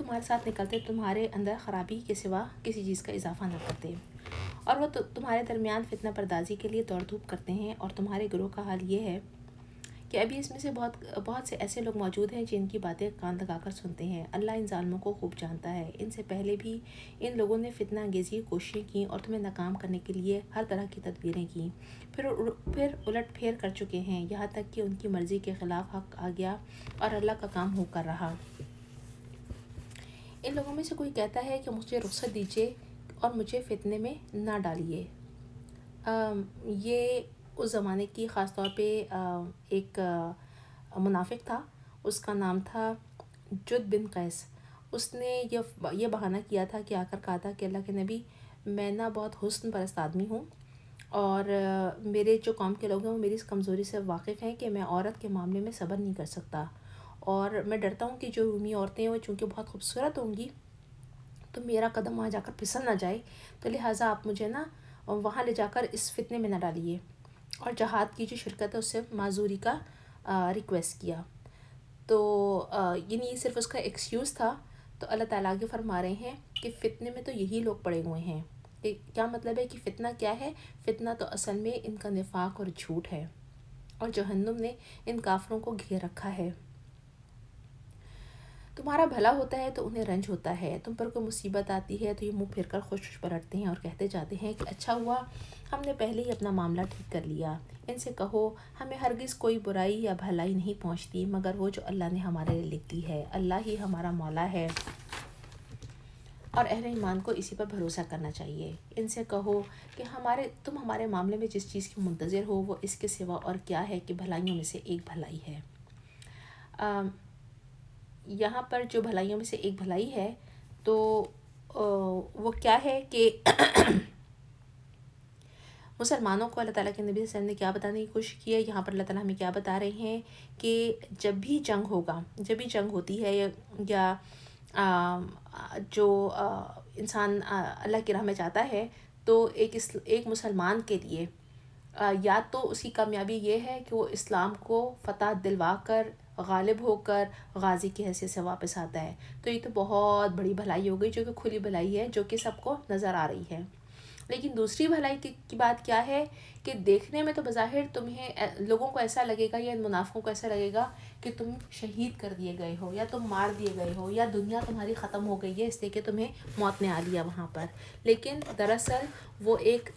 تمہارے ساتھ نکلتے تمہارے اندر خرابی کے سوا کسی چیز کا اضافہ نہ کرتے، اور وہ تمہارے درمیان فتنہ پردازی کے لیے دوڑ دھوپ کرتے ہیں، اور تمہارے گروہ کا حال یہ ہے کہ ابھی اس میں سے بہت سے ایسے لوگ موجود ہیں جن کی باتیں کان لگا کر سنتے ہیں۔ اللہ ان ظالموں کو خوب جانتا ہے، ان سے پہلے بھی ان لوگوں نے فتنہ انگیزی کی کوششیں کیں اور تمہیں ناکام کرنے کے لیے ہر طرح کی تدبیریں کیں، پھر الٹ پھیر کر چکے ہیں، یہاں تک کہ ان کی مرضی کے خلاف حق آ گیا اور اللہ کا کام ہو کر رہا۔ ان لوگوں میں سے کوئی کہتا ہے کہ مجھے رخصت دیجیے اور مجھے فتنے میں نہ ڈالیے۔ یہ اس زمانے کی خاص طور پہ ایک منافق تھا، اس کا نام تھا جد بن قیس۔ اس نے یہ بہانہ کیا تھا کہ آ کر کہا تھا کہ اللہ کے نبی، میں نا بہت حسن پرست آدمی ہوں، اور میرے جو قوم کے لوگ ہیں وہ میری اس کمزوری سے واقف ہیں کہ میں عورت کے معاملے میں صبر نہیں کر سکتا، اور میں ڈرتا ہوں کہ جو رومی عورتیں ہیں وہ چونکہ بہت خوبصورت ہوں گی تو میرا قدم وہاں جا کر پھسل نہ جائے، تو لہٰذا آپ مجھے نا وہاں لے جا کر اس فتنے میں نہ ڈالیے، اور جہاد کی جو شرکت ہے اس سے معذوری کا ریکویسٹ کیا۔ تو یعنی یہ صرف اس کا ایکسکیوز تھا۔ تو اللہ تعالیٰ آگے فرما رہے ہیں کہ فتنے میں تو یہی لوگ پڑے ہوئے ہیں۔ کیا مطلب ہے کہ فتنہ کیا ہے؟ فتنہ تو اصل میں ان کا نفاق اور جھوٹ ہے، اور جہنم نے ان کافروں کو گھیر رکھا ہے۔ تمہارا بھلا ہوتا ہے تو انہیں رنج ہوتا ہے، تم پر کوئی مصیبت آتی ہے تو یہ منہ پھیر کر خوش پلٹتے ہیں اور کہتے جاتے ہیں کہ اچھا ہوا ہم نے پہلے ہی اپنا معاملہ ٹھیک کر لیا۔ ان سے کہو ہمیں ہرگز کوئی برائی یا بھلائی نہیں پہنچتی مگر وہ جو اللہ نے ہمارے لیے لکھ دی ہے، اللہ ہی ہمارا مولا ہے، اور اہل ایمان کو اسی پر بھروسہ کرنا چاہیے۔ ان سے کہو کہ تم ہمارے معاملے میں جس چیز کی منتظر ہو وہ اس کے سوا اور کیا ہے کہ بھلائیوں میں سے ایک بھلائی ہے۔ یہاں پر جو بھلائیوں میں سے ایک بھلائی ہے تو وہ کیا ہے کہ مسلمانوں کو اللہ تعالیٰ کے نبی صلی اللہ علیہ وسلم نے کیا بتانے کی کوشش کی ہے، یہاں پر اللہ تعالیٰ ہمیں کیا بتا رہے ہیں کہ جب بھی جنگ ہوتی ہے یا جو انسان اللہ کی راہ میں جاتا ہے تو ایک مسلمان کے لیے یا تو اس کی کامیابی یہ ہے کہ وہ اسلام کو فتح دلوا کر غالب ہو کر غازی کی حیثیت سے واپس آتا ہے، تو یہ تو بہت بڑی بھلائی ہو گئی جو کہ کھلی بھلائی ہے جو کہ سب کو نظر آ رہی ہے۔ لیکن دوسری بھلائی کی بات کیا ہے کہ دیکھنے میں تو بظاہر تمہیں لوگوں کو ایسا لگے گا یا ان منافقوں کو ایسا لگے گا کہ تم شہید کر دیے گئے ہو یا تم مار دیے گئے ہو یا دنیا تمہاری ختم ہو گئی ہے اس لیے کہ تمہیں موت نے آ لیا وہاں پر، لیکن دراصل وہ ایک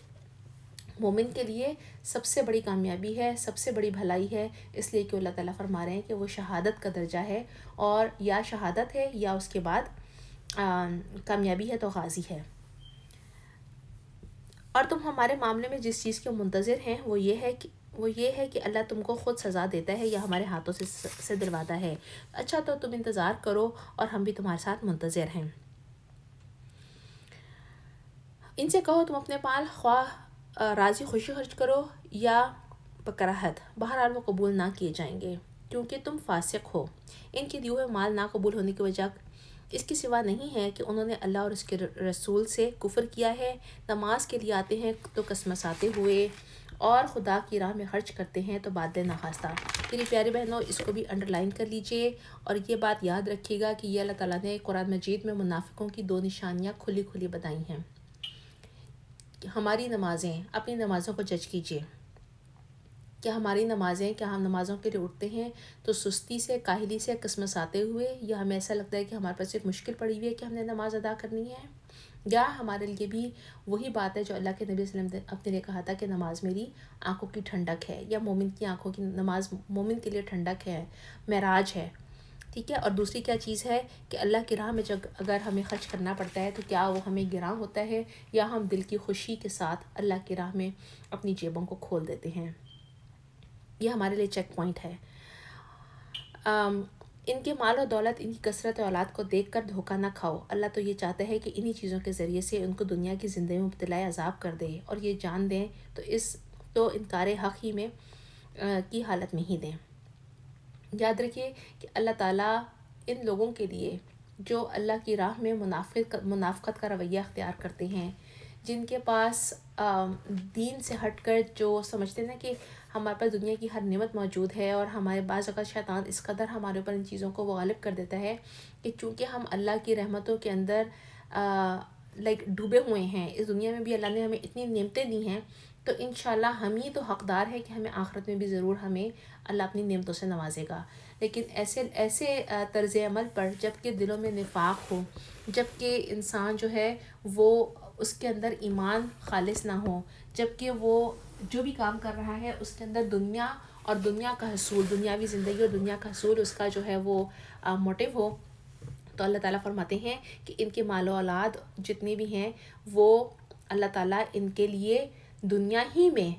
مومن کے لیے سب سے بڑی کامیابی ہے، سب سے بڑی بھلائی ہے، اس لیے کہ اللہ تعالیٰ فرما رہے ہیں کہ وہ شہادت کا درجہ ہے، اور یا شہادت ہے یا اس کے بعد کامیابی ہے تو غازی ہے۔ اور تم ہمارے معاملے میں جس چیز کے منتظر ہیں وہ یہ ہے کہ اللہ تم کو خود سزا دیتا ہے یا ہمارے ہاتھوں سے دلواتا ہے، اچھا تو تم انتظار کرو اور ہم بھی تمہارے ساتھ منتظر ہیں۔ ان سے کہو تم اپنے مال خواہ راضی خوشی خرچ کرو یا بکراہت، بہرحال وہ قبول نہ کیے جائیں گے کیونکہ تم فاسق ہو۔ ان کے دیے ہوئے مال نہ قبول ہونے کی وجہ اس کے سوا نہیں ہے کہ انہوں نے اللہ اور اس کے رسول سے کفر کیا ہے، نماز کے لیے آتے ہیں تو کسمساتے ہوئے اور خدا کی راہ میں خرچ کرتے ہیں تو بادل نخواستہ۔ میری پیارے بہنوں، اس کو بھی انڈر لائن کر لیجئے اور یہ بات یاد رکھیے گا کہ یہ اللہ تعالیٰ نے قرآن مجید میں منافقوں کی 2 نشانیاں کھلی کھلی بتائی ہیں۔ ہماری نمازیں، اپنی نمازوں کو جج کیجئے، کیا ہماری نمازیں، کیا ہم نمازوں کے لیے اٹھتے ہیں تو سستی سے، کاہلی سے، کسمساتے ہوئے، یا ہمیں ایسا لگتا ہے کہ ہمارے پاس ایک مشکل پڑی ہوئی ہے کہ ہم نے نماز ادا کرنی ہے، یا ہمارے لیے بھی وہی بات ہے جو اللہ کے نبی صلی اللہ علیہ وسلم نے اپنے لیے کہا تھا کہ نماز میری آنکھوں کی ٹھنڈک ہے، یا مومن کی آنکھوں کی نماز مومن کے لیے ٹھنڈک ہے، معراج ہے، ٹھیک ہے۔ اور دوسری کیا چیز ہے کہ اللہ کی راہ میں اگر ہمیں خرچ کرنا پڑتا ہے تو کیا وہ ہمیں گراں ہوتا ہے یا ہم دل کی خوشی کے ساتھ اللہ کی راہ میں اپنی جیبوں کو کھول دیتے ہیں، یہ ہمارے لیے چیک پوائنٹ ہے۔ ان کے مال و دولت، ان کی کثرت اولاد کو دیکھ کر دھوکہ نہ کھاؤ، اللہ تو یہ چاہتا ہے کہ انہی چیزوں کے ذریعے سے ان کو دنیا کی زندگی میں مبتلا عذاب کر دے اور یہ جان دیں تو انکار حق ہی میں کی حالت میں ہی دیں۔ یاد رکھیے کہ اللہ تعالیٰ ان لوگوں کے لیے جو اللہ کی راہ میں منافقت کا رویہ اختیار کرتے ہیں، جن کے پاس دین سے ہٹ کر جو سمجھتے ہیں نا کہ ہمارے پاس دنیا کی ہر نعمت موجود ہے، اور ہمارے بعض اوقات شیطان اس قدر ہمارے اوپر ان چیزوں کو وہ غالب کر دیتا ہے کہ چونکہ ہم اللہ کی رحمتوں کے اندر ڈوبے ہوئے ہیں، اس دنیا میں بھی اللہ نے ہمیں اتنی نعمتیں دی ہیں، تو انشاءاللہ ہم ہی تو حقدار ہے کہ ہمیں آخرت میں بھی ضرور ہمیں اللہ اپنی نعمتوں سے نوازے گا۔ لیکن ایسے طرز عمل پر جب کہ دلوں میں نفاق ہو، جب کہ انسان جو ہے وہ اس کے اندر ایمان خالص نہ ہو، جب کہ وہ جو بھی کام کر رہا ہے اس کے اندر دنیا اور دنیا کا حصول، دنیاوی زندگی اور دنیا کا حصول اس کا جو ہے وہ موٹیو ہو، تو اللہ تعالیٰ فرماتے ہیں کہ ان کے مال و اولاد جتنے بھی ہیں وہ اللہ تعالیٰ ان کے لیے دنیا ہی میں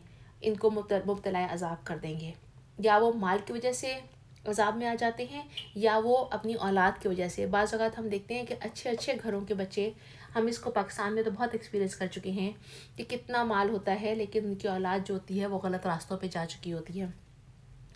ان کو مبتلا عذاب کر دیں گے، یا وہ مال کی وجہ سے عذاب میں آ جاتے ہیں یا وہ اپنی اولاد کی وجہ سے۔ بعض اوقات ہم دیکھتے ہیں کہ اچھے اچھے گھروں کے بچے، ہم اس کو پاکستان میں تو بہت ایکسپیرینس کر چکے ہیں کہ کتنا مال ہوتا ہے لیکن ان کی اولاد جو ہوتی ہے وہ غلط راستوں پہ جا چکی ہوتی ہے۔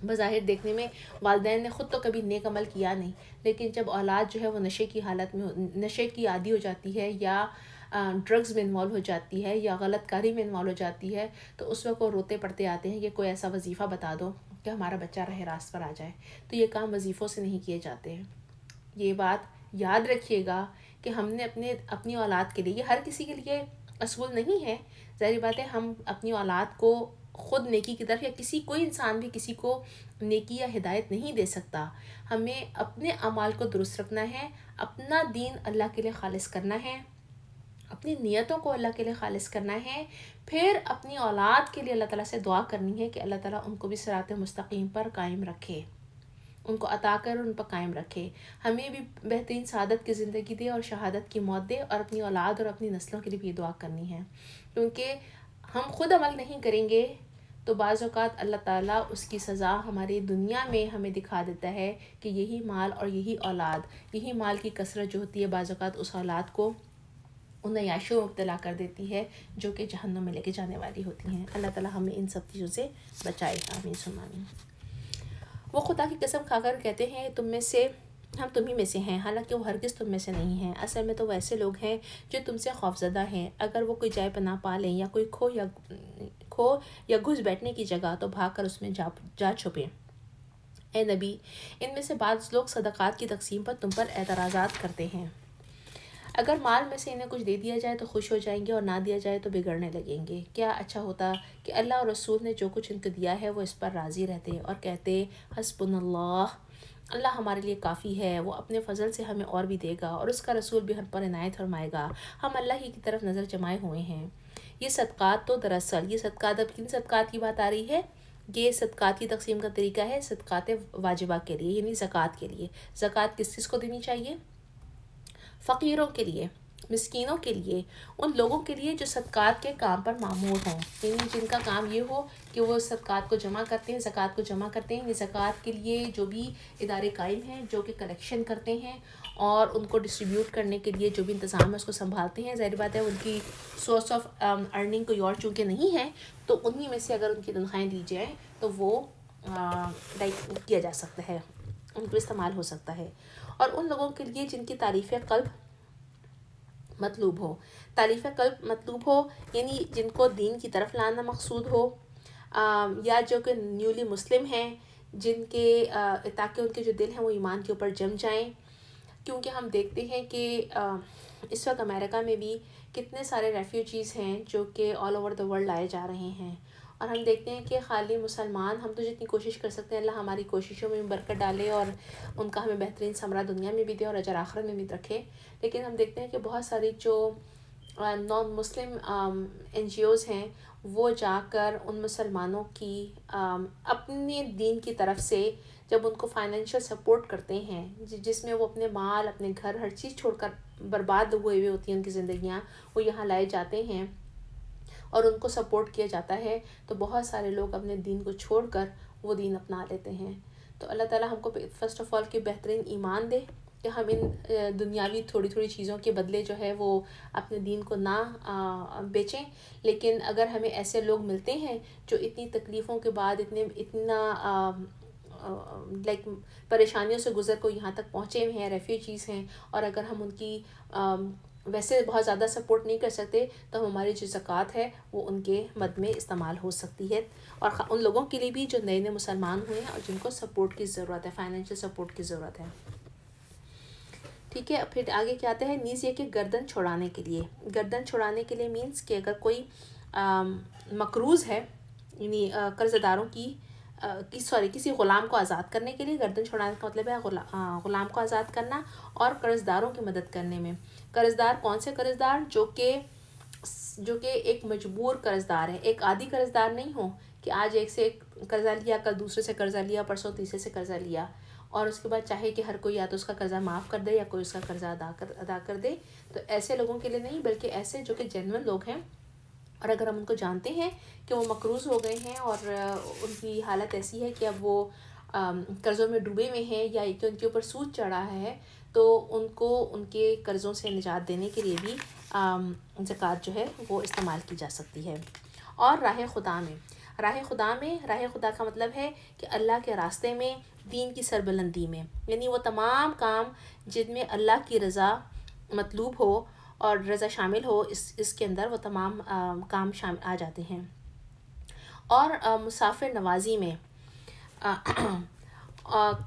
بظاہر دیکھنے میں والدین نے خود تو کبھی نیک عمل کیا نہیں، لیکن جب اولاد جو ہے وہ نشے کی حالت میں، نشے کی عادی ہو جاتی ہے یا ڈرگز میں انوالو ہو جاتی ہے یا غلط کاری میں انوالو ہو جاتی ہے، تو اس وقت وہ روتے پڑتے آتے ہیں کہ کوئی ایسا وظیفہ بتا دو کہ ہمارا بچہ راہ راست پر آ جائے۔ تو یہ کام وظیفوں سے نہیں کیے جاتے ہیں۔ یہ بات یاد رکھیے گا کہ ہم نے اپنی اولاد کے لیے، یہ ہر کسی کے لیے اصول نہیں ہے، ظاہر بات ہے ہم اپنی اولاد کو خود نیکی کی طرف، یا کوئی انسان بھی کسی کو نیکی یا ہدایت نہیں دے سکتا۔ ہمیں اپنے اعمال کو درست رکھنا ہے، اپنا دین اللہ کے لیے خالص کرنا ہے، اپنی نیتوں کو اللہ کے لیے خالص کرنا ہے، پھر اپنی اولاد کے لیے اللہ تعالیٰ سے دعا کرنی ہے کہ اللہ تعالیٰ ان کو بھی صراط مستقیم پر قائم رکھے، ان کو عطا کر ان پر قائم رکھے، ہمیں بھی بہترین سعادت کی زندگی دے اور شہادت کی موت دے، اور اپنی اولاد اور اپنی نسلوں کے لیے بھی یہ دعا کرنی ہے، کیونکہ ہم خود عمل نہیں کریں گے تو بعض اوقات اللہ تعالیٰ اس کی سزا ہماری دنیا میں ہمیں دکھا دیتا ہے کہ یہی مال اور یہی اولاد، یہی مال کی کثرت جو ہوتی ہے بعض اوقات اس اولاد کو ان عیاشیوں میں مبتلا کر دیتی ہے جو کہ جہنم میں لے کے جانے والی ہوتی ہیں۔ اللہ تعالیٰ ہمیں ان سب چیزوں سے بچائے، آمین ثم آمین۔ وہ خدا کی قسم کھا کر کہتے ہیں تم میں سے، ہم تمہیں میں سے ہیں، حالانکہ وہ ہرگز تم میں سے نہیں ہیں، اصل میں تو وہ ایسے لوگ ہیں جو تم سے خوفزدہ ہیں۔ اگر وہ کوئی جائے پناہ پا لیں یا کوئی کھو یا گھس بیٹھنے کی جگہ تو بھاگ کر اس میں جا چھپیں۔ اے نبی، ان میں سے بعض لوگ صدقات کی تقسیم پر تم پر اعتراضات کرتے ہیں، اگر مال میں سے انہیں کچھ دے دیا جائے تو خوش ہو جائیں گے اور نہ دیا جائے تو بگڑنے لگیں گے۔ کیا اچھا ہوتا کہ اللہ اور رسول نے جو کچھ ان کو دیا ہے وہ اس پر راضی رہتے اور کہتے حسبنا اللہ، اللہ ہمارے لیے کافی ہے، وہ اپنے فضل سے ہمیں اور بھی دے گا اور اس کا رسول بھی ہم پر عنایت فرمائے گا، ہم اللہ ہی کی طرف نظر جمائے ہوئے ہیں۔ یہ صدقات تو دراصل، یہ صدقات اب کن صدقات کی بات آ رہی ہے؟ یہ صدقات کی تقسیم کا طریقہ ہے صدقات واجبہ کے لیے، یعنی زکوٰۃ کے لیے۔ زکوٰۃ کس کو دینی چاہیے؟ فقیروں کے لیے، مسکینوں کے لیے، ان لوگوں کے لیے جو صدقات کے کام پر معمور ہوں، یعنی جن کا کام یہ ہو کہ وہ صدقات کو جمع کرتے ہیں، زکوٰۃ کو جمع کرتے ہیں۔ یہ زکوٰۃ کے لیے جو بھی ادارے قائم ہیں جو کہ کلیکشن کرتے ہیں اور ان کو ڈسٹریبیوٹ کرنے کے لیے جو بھی انتظام ہے اس کو سنبھالتے ہیں، ظاہر بات ہے ان کی سورس آف ارننگ کوئی اور چونکہ نہیں ہے، تو انہی میں سے اگر ان کی تنخواہیں دی جائیں تو وہ کیا جا سکتا ہے، ان کو استعمال ہو سکتا ہے۔ اور ان لوگوں کے لیے جن کی تعریف قلب مطلوب ہو، تعریف قلب مطلوب ہو یعنی جن کو دین کی طرف لانا مقصود ہو، یا جو کہ نیولی مسلم ہیں، جن کے تاکہ ان کے جو دل ہیں وہ ایمان کے اوپر جم جائیں، کیونکہ ہم دیکھتے ہیں کہ اس وقت امریکہ میں بھی کتنے سارے ریفیوجیز ہیں جو کہ آل اوور دا ورلڈ لائے جا رہے ہیں، اور ہم دیکھتے ہیں کہ خالی مسلمان، ہم تو جتنی کوشش کر سکتے ہیں اللہ ہماری کوششوں میں برکت ڈالے اور ان کا ہمیں بہترین ثمرہ دنیا میں بھی دے اور اجر آخرت میں بھی رکھے، لیکن ہم دیکھتے ہیں کہ بہت ساری جو نان مسلم این جی اوز ہیں وہ جا کر ان مسلمانوں کی اپنے دین کی طرف سے جب ان کو فائنینشیل سپورٹ کرتے ہیں، جس میں وہ اپنے مال، اپنے گھر، ہر چیز چھوڑ کر برباد ہوئے ہوتی ہیں ان کی زندگیاں، وہ یہاں لائے جاتے ہیں اور ان کو سپورٹ کیا جاتا ہے، تو بہت سارے لوگ اپنے دین کو چھوڑ کر وہ دین اپنا لیتے ہیں۔ تو اللہ تعالیٰ ہم کو فرسٹ آف آل کہ بہترین ایمان دے کہ ہم ان دنیاوی تھوڑی تھوڑی چیزوں کے بدلے جو ہے وہ اپنے دین کو نہ بیچیں، لیکن اگر ہمیں ایسے لوگ ملتے ہیں جو اتنی تکلیفوں کے بعد اتنا پریشانیوں سے گزر کو یہاں تک پہنچے ہوئے ہیں، ریفیوجیز ہیں، اور اگر ہم ان کی ویسے بہت زیادہ سپورٹ نہیں کر سکتے تو ہماری جو زکوٰۃ ہے وہ ان کے مد میں استعمال ہو سکتی ہے، اور ان لوگوں کے لیے بھی جو نئے نئے مسلمان ہوئے ہیں اور جن کو سپورٹ کی ضرورت ہے، فائنینشیل سپورٹ کی ضرورت ہے. ٹھیک ہے. پھر آگے کیا آتا ہے، نیز یہ کہ گردن چھڑانے کے لیے. گردن چھڑانے کے لیے مینس کہ اگر کوئی مقروض ہے، یعنی قرض داروں کی کسی غلام کو آزاد کرنے کے لیے. گردن چھڑانے کا مطلب ہے غلام کو آزاد کرنا اور قرض داروں کی مدد کرنے میں. قرض دار کون سے قرض دار؟ جو کہ ایک مجبور قرض دار ہے، ایک عادی قرض دار نہیں ہو کہ آج ایک سے ایک قرضہ لیا، کل دوسرے سے قرضہ لیا، پرسوں تیسرے سے قرضہ لیا، اور اس کے بعد چاہے کہ ہر کوئی یا تو اس کا قرضہ معاف کر دے یا کوئی اس کا قرضہ ادا کر دے. تو ایسے لوگوں کے لیے نہیں، بلکہ ایسے جو کہ جینوئن لوگ ہیں، اور اگر ہم ان کو جانتے ہیں کہ وہ مقروض ہو گئے ہیں اور ان کی حالت ایسی ہے کہ اب وہ قرضوں میں ڈوبے ہوئے ہیں یا کہ ان کے اوپر سود چڑھا ہے، تو ان کو ان کے قرضوں سے نجات دینے کے لیے بھی زکوٰۃ جو ہے وہ استعمال کی جا سکتی ہے. اور راہ خدا کا مطلب ہے کہ اللہ کے راستے میں، دین کی سربلندی میں، یعنی وہ تمام کام جن میں اللہ کی رضا مطلوب ہو اور رضا شامل ہو، اس کے اندر وہ تمام کام آ جاتے ہیں. اور مسافر نوازی میں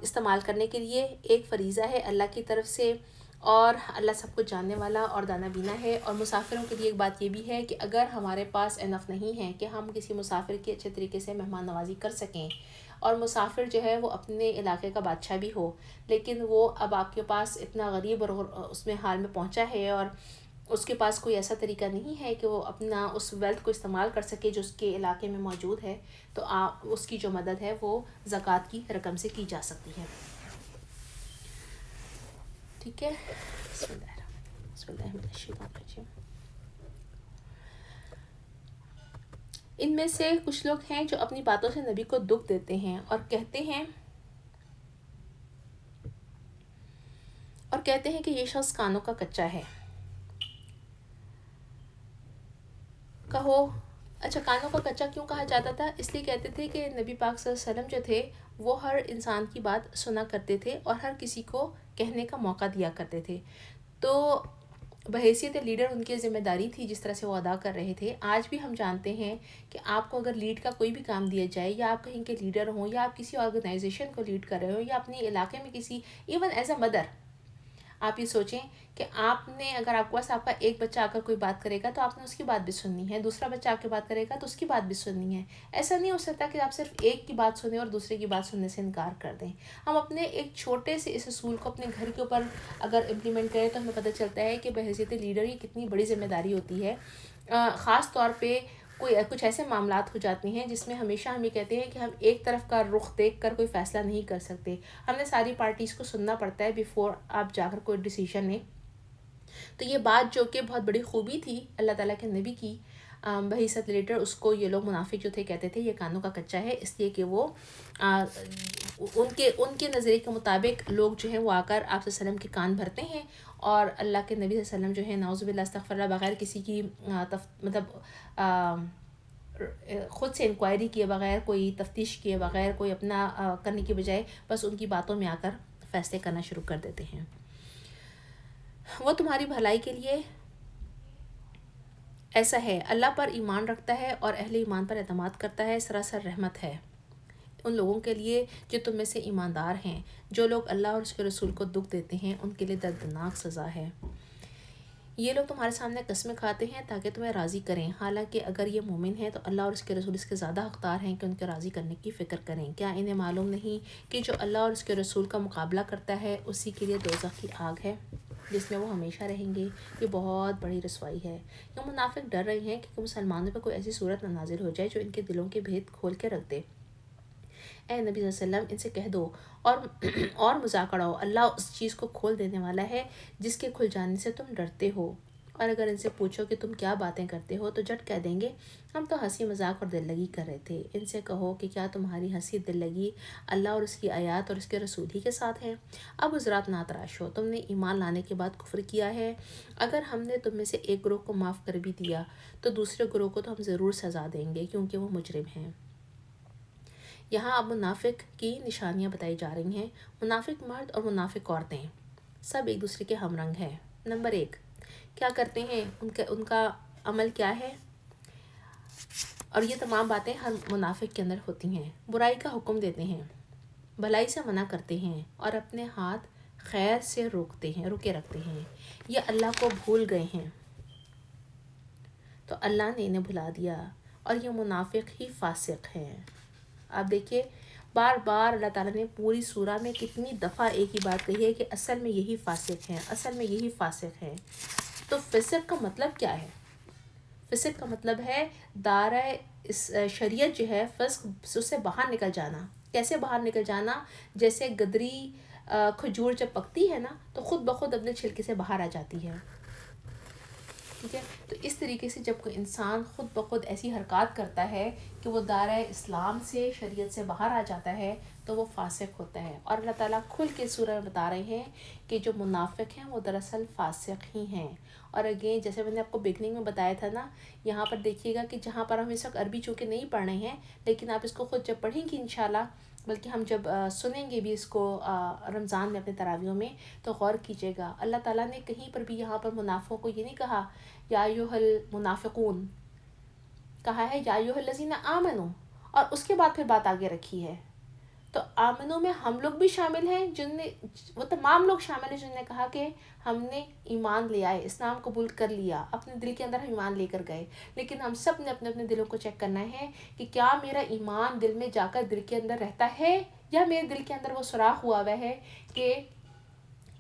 استعمال کرنے کے لیے ایک فریضہ ہے اللہ کی طرف سے، اور اللہ سب کچھ جاننے والا اور دانا بینا ہے. اور مسافروں کے لیے ایک بات یہ بھی ہے کہ اگر ہمارے پاس انف نہیں ہے کہ ہم کسی مسافر کی اچھے طریقے سے مہمان نوازی کر سکیں، اور مسافر جو ہے وہ اپنے علاقے کا بادشاہ بھی ہو، لیکن وہ اب آپ کے پاس اتنا غریب اور اس میں حال میں پہنچا ہے، اور اس کے پاس کوئی ایسا طریقہ نہیں ہے کہ وہ اپنا اس ویلتھ کو استعمال کر سکے جو اس کے علاقے میں موجود ہے، تو اس کی جو مدد ہے وہ زکوٰۃ کی رقم سے کی جا سکتی ہے. ٹھیک ہے. بسم اللہ الرحمن الرحیم. ان میں سے کچھ لوگ ہیں جو اپنی باتوں سے نبی کو دکھ دیتے ہیں اور کہتے ہیں کہ یہ شخص کانوں کا کچا ہے. کہو اچھا، کانوں کا کچا کیوں کہا جاتا تھا؟ اس لیے کہتے تھے کہ نبی پاک صلی اللہ علیہ وسلم جو تھے وہ ہر انسان کی بات سنا کرتے تھے اور ہر کسی کو کہنے کا موقع دیا کرتے تھے. تو بحیثیت لیڈر ان کی ذمہ داری تھی جس طرح سے وہ ادا کر رہے تھے. آج بھی ہم جانتے ہیں کہ آپ کو اگر لیڈ کا کوئی بھی کام دیا جائے، یا آپ کہیں کے لیڈر ہوں، یا آپ کسی آرگنائزیشن کو لیڈ کر رہے ہوں، یا اپنے علاقے میں کسی، ایون ایز اے مدر، آپ یہ سوچیں کہ آپ نے اگر آپ کے پاس آپ کا ایک بچہ آ کر کوئی بات کرے گا تو آپ نے اس کی بات بھی سننی ہے، دوسرا بچہ آ کے بات کرے گا تو اس کی بات بھی سننی ہے. ایسا نہیں ہو سکتا کہ آپ صرف ایک کی بات سنیں اور دوسرے کی بات سننے سے انکار کر دیں. ہم اپنے ایک چھوٹے سے اس اصول کو اپنے گھر کے اوپر اگر امپلیمنٹ کریں تو ہمیں پتہ چلتا ہے کہ بحیثیت لیڈر یہ کتنی بڑی ذمہ داری ہوتی ہے. خاص طور پہ کچھ ایسے معاملات ہو جاتے ہیں جس میں ہمیشہ ہم یہ کہتے ہیں کہ ہم ایک طرف کا رخ دیکھ کر کوئی فیصلہ نہیں کر سکتے، ہم نے ساری پارٹیز کو سننا پڑتا ہے بیفور آپ جا کر کوئی ڈیسیژن لیں. تو یہ بات جو کہ بہت بڑی خوبی تھی اللہ تعالیٰ کے نبی کی، بحیثیت لیڈر اس کو یہ لوگ منافق جو تھے کہتے تھے یہ کانوں کا کچا ہے، اس لیے کہ وہ ان کے نظریے کے مطابق لوگ جو ہیں وہ آ کر آپ صلی اللہ علیہ وسلم کے کان بھرتے ہیں، اور اللہ کے نبی صلی اللہ علیہ وسلم جو ہے نعوذ باللہ استغفر اللہ بغیر کسی کی خود سے انکوائری کیے بغیر، کوئی تفتیش کیے بغیر، کوئی اپنا کرنے کی بجائے بس ان کی باتوں میں آ کر فیصلے کرنا شروع کر دیتے ہیں. وہ تمہاری بھلائی کے لیے ایسا ہے، اللہ پر ایمان رکھتا ہے اور اہل ایمان پر اعتماد کرتا ہے، سراسر رحمت ہے ان لوگوں کے لیے جو تم میں سے ایماندار ہیں. جو لوگ اللہ اور اس کے رسول کو دکھ دیتے ہیں ان کے لیے دردناک سزا ہے. یہ لوگ تمہارے سامنے قسمیں کھاتے ہیں تاکہ تمہیں راضی کریں، حالانکہ اگر یہ مومن ہیں تو اللہ اور اس کے رسول اس کے زیادہ حقدار ہیں کہ ان کے راضی کرنے کی فکر کریں. کیا انہیں معلوم نہیں کہ جو اللہ اور اس کے رسول کا مقابلہ کرتا ہے اسی کے لیے دوزخ کی آگ ہے جس میں وہ ہمیشہ رہیں گے. یہ بہت بڑی رسوائی ہے. یہ منافق ڈر رہے ہیں کہ مسلمانوں پہ کوئی ایسی صورت نہ نازل ہو جائے جو ان کے دلوں کے بھید کھول کے رکھ دے. اے نبی صلی اللہ علیہ وسلم ان سے کہہ دو اور مذاق اڑاؤ، اللہ اس چیز کو کھول دینے والا ہے جس کے کھل جانے سے تم ڈرتے ہو. اور اگر ان سے پوچھو کہ تم کیا باتیں کرتے ہو تو جھٹ کہہ دیں گے ہم تو ہنسی مذاق اور دل لگی کر رہے تھے. ان سے کہو کہ کیا تمہاری ہنسی دل لگی اللہ اور اس کی آیات اور اس کے رسول ہی کے ساتھ ہے؟ اب حضرات نہ تراشو، تم نے ایمان لانے کے بعد کفر کیا ہے. اگر ہم نے تم میں سے ایک گروہ کو معاف کر بھی دیا تو دوسرے گروہ کو تو ہم ضرور سزا دیں گے کیونکہ وہ مجرم ہیں. یہاں اب منافق کی نشانیاں بتائی جا رہی ہیں. منافق مرد اور منافق عورتیں سب ایک دوسرے کے ہم رنگ ہیں. نمبر 1، کیا کرتے ہیں، ان کا عمل کیا ہے. اور یہ تمام باتیں ہر منافق کے اندر ہوتی ہیں. برائی کا حکم دیتے ہیں، بھلائی سے منع کرتے ہیں، اور اپنے ہاتھ خیر سے روکے رکھتے ہیں. یہ اللہ کو بھول گئے ہیں تو اللہ نے انہیں بھلا دیا، اور یہ منافق ہی فاسق ہیں. آپ دیکھیے بار بار اللہ تعالیٰ نے پوری سورہ میں کتنی دفعہ ایک ہی بات کہی ہے کہ اصل میں یہی فاسق ہیں، اصل میں یہی فاسق ہیں. تو فسق کا مطلب کیا ہے؟ فسق کا مطلب ہے دائرۂ شریعت جو ہے، فسق اس سے باہر نکل جانا. کیسے باہر نکل جانا؟ جیسے گدری کھجور جب پکتی ہے نا تو خود بخود اپنے چھلکے سے باہر آ جاتی ہے. ٹھیک ہے، تو اس طریقے سے جب کوئی انسان خود بخود ایسی حرکات کرتا ہے کہ وہ دائرۂ اسلام سے، شریعت سے باہر آ جاتا ہے تو وہ فاسق ہوتا ہے. اور اللہ تعالیٰ کھل کے سورہ میں بتا رہے ہیں کہ جو منافق ہیں وہ دراصل فاسق ہی ہیں. اور اگین جیسے میں نے آپ کو بگننگ میں بتایا تھا نا، یہاں پر دیکھیے گا کہ جہاں پر ہم اس وقت عربی چونکہ نہیں پڑھ رہے ہیں، لیکن آپ اس کو خود جب پڑھیں گی انشاءاللہ، بلکہ ہم جب سنیں گے بھی اس کو رمضان میں اپنے تراویحوں میں، تو غور کیجیے گا. اللہ تعالیٰ نے کہیں پر بھی یہاں پر منافقوں کو یہ نہیں کہا یا ایھا المنافقون، کہا ہے یا ایھا الذین آمنوا، اور اس کے بعد پھر بات آگے رکھی ہے. تو آمنو میں ہم لوگ بھی شامل ہیں، وہ تمام لوگ شامل ہیں جن نے کہا کہ ہم نے ایمان لے آئے، اسلام قبول کر لیا، اپنے دل کے اندر ہم ایمان لے کر گئے. لیکن ہم سب نے اپنے اپنے دلوں کو چیک کرنا ہے کہ کیا میرا ایمان دل میں جا کر دل کے اندر رہتا ہے، یا میرے دل کے اندر وہ سوراخ ہوا ہوا ہے کہ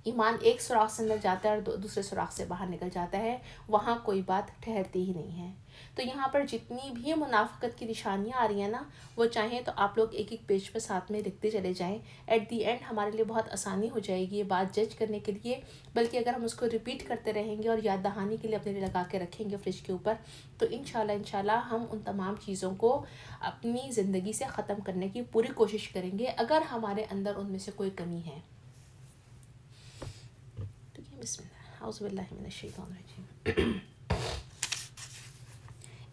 ایمان ایک سوراخ سے اندر جاتا ہے اور دوسرے سوراخ سے باہر نکل جاتا ہے. وہاں کوئی بات ٹھہرتی ہی نہیں ہے. تو یہاں پر جتنی بھی منافقت کی نشانیاں آ رہی ہیں نا، وہ چاہیں تو آپ لوگ ایک ایک پیج پہ ساتھ میں لکھتے چلے جائیں. ایٹ دی اینڈ ہمارے لیے بہت آسانی ہو جائے گی یہ بات جج کرنے کے لیے. بلکہ اگر ہم اس کو ریپیٹ کرتے رہیں گے اور یاد دہانی کے لیے اپنے لیے لگا کے رکھیں گے فریج کے اوپر، تو انشاءاللہ ہم ان تمام چیزوں کو اپنی زندگی سے ختم کرنے کی پوری کوشش کریں گے اگر ہمارے اندر ان میں سے کوئی کمی ہے. بسم اللہ، اعوذ باللہ من الشیطان الرجیم.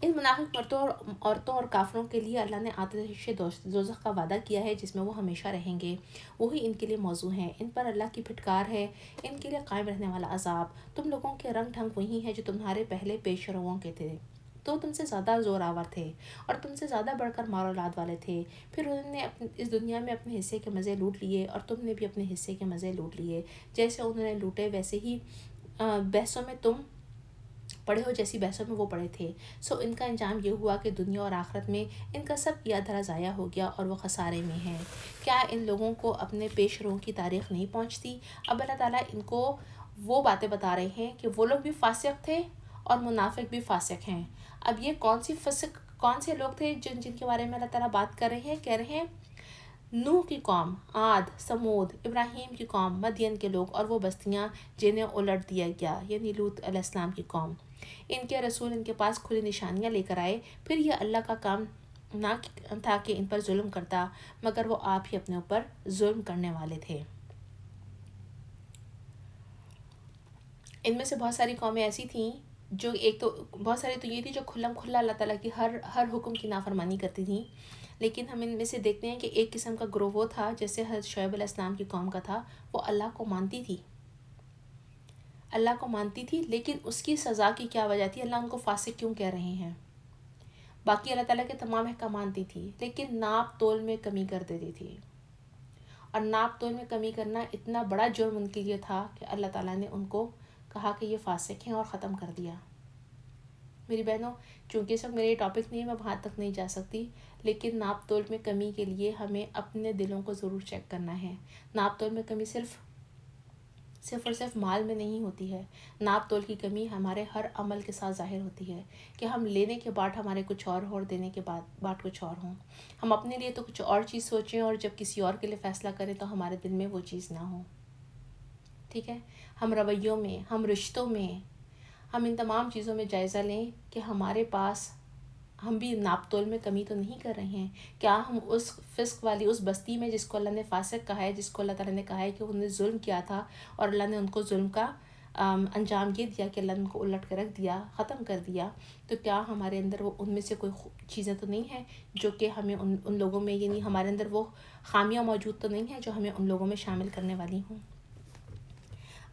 ان منافق عورتوں اور کافروں کے لیے اللہ نے آتش دوزخ کا وعدہ کیا ہے جس میں وہ ہمیشہ رہیں گے. وہی ان کے لیے موضوع ہیں. ان پر اللہ کی پھٹکار ہے، ان کے لیے قائم رہنے والا عذاب. تم لوگوں کے رنگ ڈھنگ وہی ہیں جو تمہارے پہلے پیش رووں کے تھے. تو تم سے زیادہ زور آور تھے اور تم سے زیادہ بڑھ کر مال اولاد والے تھے. پھر انہوں نے اس دنیا میں اپنے حصے کے مزے لوٹ لیے اور تم نے بھی اپنے حصے کے مزے لوٹ لیے. جیسے انہوں نے لوٹے ویسے ہی بحثوں میں تم پڑے ہو، جیسی بحثوں میں وہ پڑے تھے. سو ان کا انجام یہ ہوا کہ دنیا اور آخرت میں ان کا سب کیا دھرا ضائع ہو گیا اور وہ خسارے میں ہیں. کیا ان لوگوں کو اپنے پیش رو کی تاریخ نہیں پہنچتی؟ اب اللہ تعالیٰ ان کو وہ باتیں بتا رہے ہیں کہ وہ لوگ بھی فاسق تھے اور منافق بھی فاسق ہیں. اب یہ کون سے لوگ تھے جن کے بارے میں اللہ تعالیٰ بات کر رہے ہیں؟ کہہ رہے ہیں نوح کی قوم، عاد، سمود، ابراہیم کی قوم، مدین کے لوگ اور وہ بستیاں جنہیں الٹ دیا گیا، یعنی لوط علیہ السلام کی قوم. ان کے رسول ان کے پاس کھلی نشانیاں لے کر آئے، پھر یہ اللہ کا کام نہ تھا کہ ان پر ظلم کرتا، مگر وہ آپ ہی اپنے اوپر ظلم کرنے والے تھے. ان میں سے بہت ساری قومیں ایسی تھیں جو بہت ساری تو یہ تھی جو کھلم کھلا اللہ تعالیٰ کی ہر حکم کی نافرمانی کرتی تھیں. لیکن ہم ان میں سے دیکھتے ہیں کہ ایک قسم کا گروہ وہ تھا جیسے حضرت شعیب علیہ السلام کی قوم کا تھا. وہ اللہ کو مانتی تھی لیکن اس کی سزا کی کیا وجہ تھی؟ اللہ ان کو فاسق کیوں کہہ رہے ہیں؟ باقی اللہ تعالیٰ کے تمام احکام مانتی تھی لیکن ناپ تول میں کمی کر دیتی تھی. اور ناپ تول میں کمی کرنا اتنا بڑا جرم ان کے لیے تھا کہ اللہ تعالیٰ نے ان کو کہا کہ یہ فاسق ہیں اور ختم کر دیا. میری بہنوں، چونکہ اس وقت میرے ٹاپک نہیں ہے، میں وہاں تک نہیں جا سکتی، لیکن ناپ تول میں کمی کے لیے ہمیں اپنے دلوں کو ضرور چیک کرنا ہے. ناپ تول میں کمی صرف اور صرف مال میں نہیں ہوتی ہے. ناپ تول کی کمی ہمارے ہر عمل کے ساتھ ظاہر ہوتی ہے کہ ہم لینے کے بعد ہمارے کچھ اور دینے کے بعد کچھ اور ہوں. ہم اپنے لیے تو کچھ اور چیز سوچیں اور جب کسی اور کے لیے فیصلہ کریں تو ہمارے دل میں وہ چیز نہ ہو. ٹھیک ہے، ہم رویوں میں، ہم رشتوں میں، ہم ان تمام چیزوں میں جائزہ لیں کہ ہمارے پاس ہم بھی ناپ تول میں کمی تو نہیں کر رہے ہیں. کیا ہم اس فسق والی اس بستی میں جس کو اللہ نے فاسق کہا ہے، جس کو اللہ تعالیٰ نے کہا ہے کہ انہوں نے ظلم کیا تھا اور اللہ نے ان کو ظلم کا انجام یہ دیا کہ اللہ نے ان کو الٹ کر رکھ دیا، ختم کر دیا، تو کیا ہمارے اندر وہ ان میں سے کوئی چیزیں تو نہیں ہیں جو کہ ہمیں ان لوگوں میں، یعنی ہمارے اندر وہ خامیاں موجود تو نہیں ہیں جو ہمیں ان لوگوں میں شامل کرنے والی ہوں؟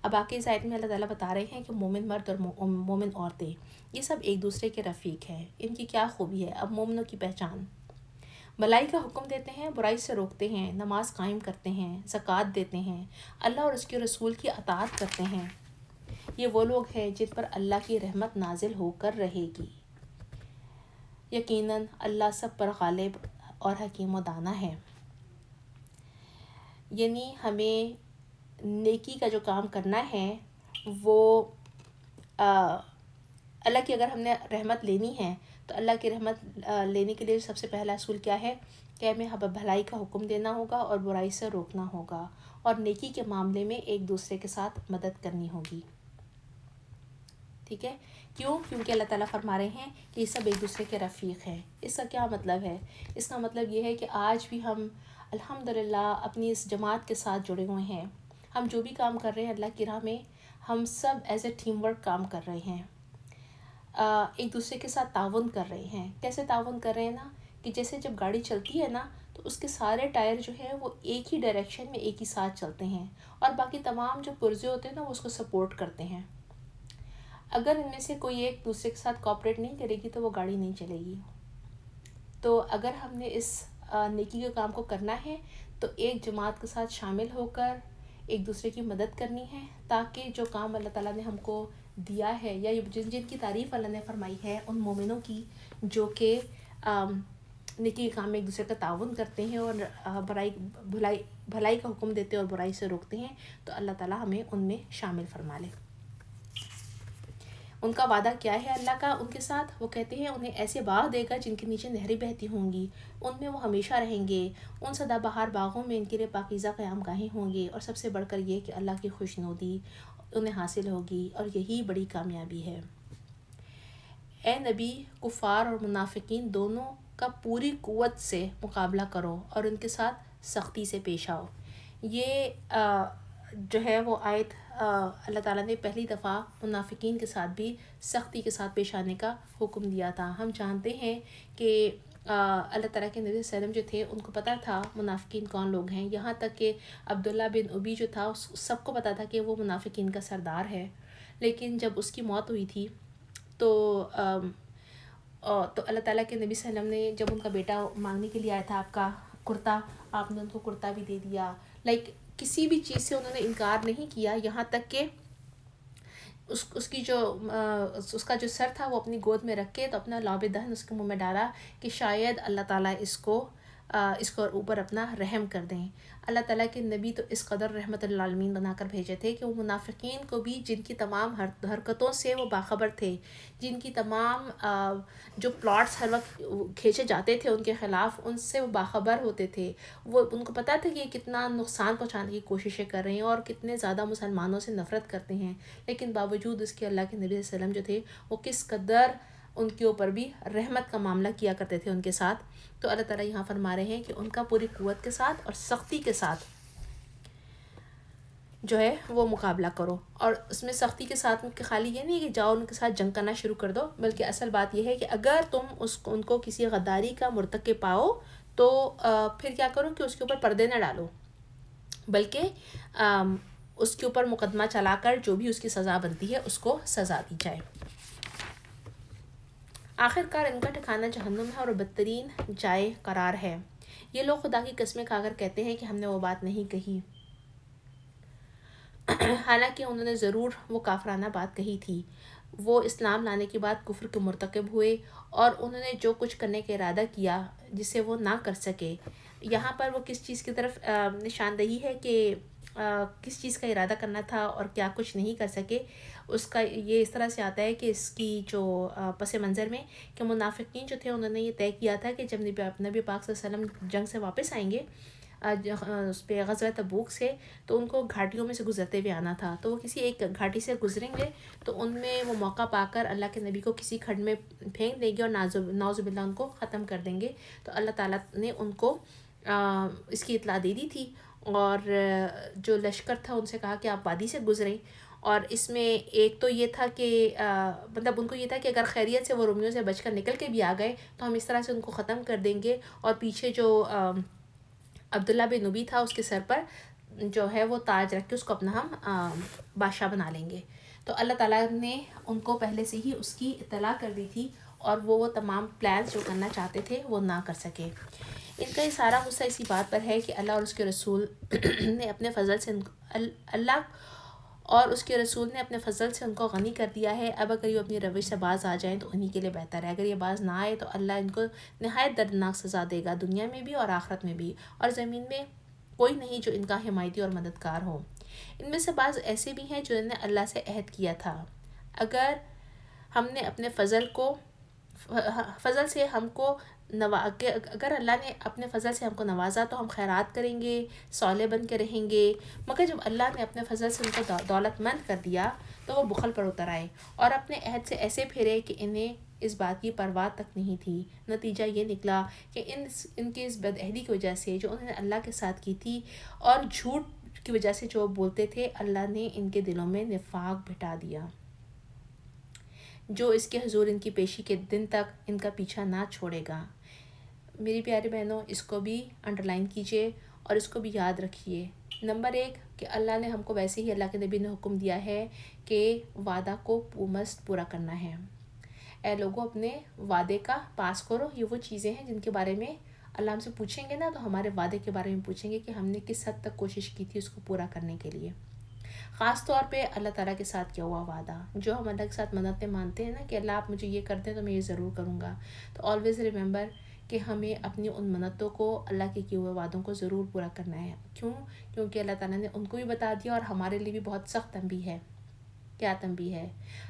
اب باقی اس آیت میں اللہ تعالیٰ بتا رہے ہیں کہ مومن مرد اور مومن عورتیں یہ سب ایک دوسرے کے رفیق ہیں، ان کی کیا خوبی ہے۔ اب مومنوں کی پہچان، بھلائی کا حکم دیتے ہیں، برائی سے روکتے ہیں، نماز قائم کرتے ہیں، زکوٰۃ دیتے ہیں، اللہ اور اس کے رسول کی اطاعت کرتے ہیں، یہ وہ لوگ ہیں جن پر اللہ کی رحمت نازل ہو کر رہے گی، یقیناً اللہ سب پر غالب اور حکیم و دانا ہے۔ یعنی ہمیں نیکی کا جو کام کرنا ہے وہ اللہ کی، اگر ہم نے رحمت لینی ہے تو اللہ کی رحمت لینے کے لیے سب سے پہلا اصول کیا ہے کہ ہمیں بھلائی کا حکم دینا ہوگا اور برائی سے روکنا ہوگا، اور نیکی کے معاملے میں ایک دوسرے کے ساتھ مدد کرنی ہوگی، ٹھیک ہے۔ کیونکہ اللہ تعالیٰ فرما رہے ہیں کہ یہ سب ایک دوسرے کے رفیق ہیں۔ اس کا کیا مطلب ہے؟ اس کا مطلب یہ ہے کہ آج بھی ہم الحمدللہ اپنی اس جماعت کے ساتھ جڑے ہوئے ہیں، ہم جو بھی کام کر رہے ہیں اللہ کی راہ میں، ہم سب ایز اے ٹیم ورک کام کر رہے ہیں، ایک دوسرے کے ساتھ تعاون کر رہے ہیں۔ کیسے تعاون کر رہے ہیں نا، کہ جیسے جب گاڑی چلتی ہے نا تو اس کے سارے ٹائر جو ہیں وہ ایک ہی ڈائریکشن میں ایک ہی ساتھ چلتے ہیں، اور باقی تمام جو پرزے ہوتے ہیں نا وہ اس کو سپورٹ کرتے ہیں۔ اگر ان میں سے کوئی ایک دوسرے کے ساتھ کوآپریٹ نہیں کرے گی تو وہ گاڑی نہیں چلے گی۔ تو اگر ہم نے اس نیکی کے کام کو کرنا ہے تو ایک جماعت کے ساتھ شامل ہو کر ایک دوسرے کی مدد کرنی ہے، تاکہ جو کام اللہ تعالیٰ نے ہم کو دیا ہے، یا جن کی تعریف اللہ نے فرمائی ہے ان مومنوں کی جو کہ نیکی کے کام میں ایک دوسرے کا تعاون کرتے ہیں اور بھلائی کا حکم دیتے ہیں اور برائی سے روکتے ہیں، تو اللہ تعالیٰ ہمیں ان میں شامل فرما لے۔ ان کا وعدہ کیا ہے اللہ کا ان کے ساتھ؟ وہ کہتے ہیں انہیں ایسے باغ دے گا جن کے نیچے نہریں بہتی ہوں گی، ان میں وہ ہمیشہ رہیں گے، ان سدا بہار باغوں میں ان کے لیے پاکیزہ قیام گاہیں ہوں گے، اور سب سے بڑھ کر یہ کہ اللہ کی خوشنودی انہیں حاصل ہوگی، اور یہی بڑی کامیابی ہے۔ اے نبی، کفار اور منافقین دونوں کا پوری قوت سے مقابلہ کرو اور ان کے ساتھ سختی سے پیش آؤ۔ یہ جو ہے وہ آیت اللہ تعالیٰ نے پہلی دفعہ منافقین کے ساتھ بھی سختی کے ساتھ پیش آنے کا حکم دیا تھا۔ ہم جانتے ہیں کہ اللہ تعالیٰ کے نبی صلی اللہ علیہ وسلم جو تھے ان کو پتہ تھا منافقین کون لوگ ہیں، یہاں تک کہ عبداللہ بن ابی جو تھا سب کو پتہ تھا کہ وہ منافقین کا سردار ہے، لیکن جب اس کی موت ہوئی تھی تو اللہ تعالیٰ کے نبی صلی اللہ علیہ وسلم نے جب ان کا بیٹا مانگنے کے لیے آیا تھا آپ کا کرتا، آپ نے ان کو کرتا بھی دے دیا، کسی بھی چیز سے انہوں نے انکار نہیں کیا، یہاں تک کہ اس کی جو اس کا جو سر تھا وہ اپنی گود میں رکھ کے تو اپنا لعاب دہن اس کے منہ میں ڈالا کہ شاید اللہ تعالیٰ اس کو اوپر اپنا رحم کر دیں۔ اللہ تعالیٰ کے نبی تو اس قدر رحمت للعالمین بنا کر بھیجے تھے کہ وہ منافقین کو بھی، جن کی تمام حرکتوں سے وہ باخبر تھے، جن کی تمام جو پلاٹس ہر وقت کھینچے جاتے تھے ان کے خلاف، ان سے وہ باخبر ہوتے تھے، وہ ان کو پتہ تھا کہ یہ کتنا نقصان پہنچانے کی کوششیں کر رہے ہیں اور کتنے زیادہ مسلمانوں سے نفرت کرتے ہیں، لیکن باوجود اس کے اللہ کے نبی صلی اللہ علیہ وسلم جو تھے وہ کس قدر ان کے اوپر بھی رحمت کا معاملہ کیا کرتے تھے ان کے ساتھ۔ تو اللہ تعالیٰ یہاں فرما رہے ہیں کہ ان کا پوری قوت کے ساتھ اور سختی کے ساتھ جو ہے وہ مقابلہ کرو، اور اس میں سختی کے ساتھ خالی یہ نہیں کہ جاؤ ان کے ساتھ جنگ کرنا شروع کر دو، بلکہ اصل بات یہ ہے کہ اگر تم ان کو کسی غداری کا مرتکب پاؤ تو پھر کیا کرو کہ اس کے اوپر پردے نہ ڈالو، بلکہ اس کے اوپر مقدمہ چلا کر جو بھی اس کی سزا بنتی ہے اس کو سزا دی جائے۔ آخر کار ان کا ٹھکانہ جہنم ہے اور بدترین جائے قرار ہے۔ یہ لوگ خدا کی قسمیں کھا کر کہتے ہیں کہ ہم نے وہ بات نہیں کہی، حالانکہ انہوں نے ضرور وہ کافرانہ بات کہی تھی۔ وہ اسلام لانے کے بعد کفر کے مرتکب ہوئے اور انہوں نے جو کچھ کرنے کا ارادہ کیا جسے وہ نہ کر سکے۔ یہاں پر وہ کس چیز کی طرف نشاندہی ہے کہ کس چیز کا ارادہ کرنا تھا اور کیا کچھ نہیں کر سکے، اس کا یہ اس طرح سے آتا ہے کہ اس کی جو پس منظر میں کہ منافقین جو تھے انہوں نے یہ طے کیا تھا کہ جب نبی پاک صلی اللہ علیہ وسلم جنگ سے واپس آئیں گے اس پہ غزوہ تبوک سے، تو ان کو گھاٹیوں میں سے گزرتے ہوئے آنا تھا، تو وہ کسی ایک گھاٹی سے گزریں گے تو ان میں وہ موقع پا کر اللہ کے نبی کو کسی کھڈ میں پھینک دیں گے اور نعوذ باللہ ان کو ختم کر دیں گے۔ تو اللہ تعالیٰ نے ان کو اس کی اطلاع دے دی تھی، اور جو لشکر تھا ان سے کہا کہ آپ وادی سے گزریں، اور اس میں ایک تو یہ تھا کہ مطلب ان کو یہ تھا کہ اگر خیریت سے وہ رومیوں سے بچ کر نکل کے بھی آ گئے تو ہم اس طرح سے ان کو ختم کر دیں گے، اور پیچھے جو عبداللہ بن ابی تھا اس کے سر پر جو ہے وہ تاج رکھ کے اس کو اپنا ہم بادشاہ بنا لیں گے. تو اللہ تعالیٰ نے ان کو پہلے سے ہی اس کی اطلاع کر دی تھی اور وہ تمام پلانس جو کرنا چاہتے تھے وہ نہ کر سکے. ان کا یہ سارا غصہ اسی بات پر ہے کہ اللہ اور اس کے رسول نے اپنے فضل سے اللہ اور اس کے رسول نے اپنے فضل سے ان کو غنی کر دیا ہے. اب اگر یہ اپنی روش سے باز آ جائیں تو انہی کے لیے بہتر ہے. اگر یہ باز نہ آئے تو اللہ ان کو نہایت دردناک سزا دے گا، دنیا میں بھی اور آخرت میں بھی، اور زمین میں کوئی نہیں جو ان کا حمایتی اور مددگار ہو. ان میں سے بعض ایسے بھی ہیں جنہوں نے اللہ سے عہد کیا تھا، اگر ہم نے اپنے فضل سے ہم کو اگر اللہ نے اپنے فضل سے ہم کو نوازا تو ہم خیرات کریں گے، صالح بن کے رہیں گے. مگر جب اللہ نے اپنے فضل سے ان کو دولت مند کر دیا تو وہ بخل پر اتر آئے اور اپنے عہد سے ایسے پھرے کہ انہیں اس بات کی پرواہ تک نہیں تھی. نتیجہ یہ نکلا کہ ان کی اس بدعہدی کی وجہ سے جو انہوں نے اللہ کے ساتھ کی تھی اور جھوٹ کی وجہ سے جو بولتے تھے، اللہ نے ان کے دلوں میں نفاق بٹھا دیا جو اس کے حضور ان کی پیشی کے دن تک ان کا پیچھا نہ چھوڑے گا. میری پیاری بہنوں، اس کو بھی انڈرلائن کیجئے اور اس کو بھی یاد رکھیے. نمبر 1 کہ اللہ نے ہم کو ویسے ہی اللہ کے نبی نے حکم دیا ہے کہ وعدہ کو مست پورا کرنا ہے. اے لوگوں، اپنے وعدے کا پاس کرو. یہ وہ چیزیں ہیں جن کے بارے میں اللہ ہم سے پوچھیں گے نا، تو ہمارے وعدے کے بارے میں پوچھیں گے کہ ہم نے کس حد تک کوشش کی تھی اس کو پورا کرنے کے لیے. خاص طور پہ اللہ تعالیٰ کے ساتھ کیا ہوا وعدہ، جو ہم اللہ کے ساتھ منتیں مانتے ہیں نا کہ اللہ آپ مجھے یہ کر دیں تو میں یہ ضرور کروں گا. تو آلویز ریممبر کہ ہمیں اپنی ان منتوں کو، اللہ کے کیے ہوئے وعدوں کو ضرور پورا کرنا ہے. کیونکہ اللہ تعالیٰ نے ان کو بھی بتا دیا اور ہمارے لیے بھی بہت سخت تنبیہ ہے. کیا تنبیہ ہے؟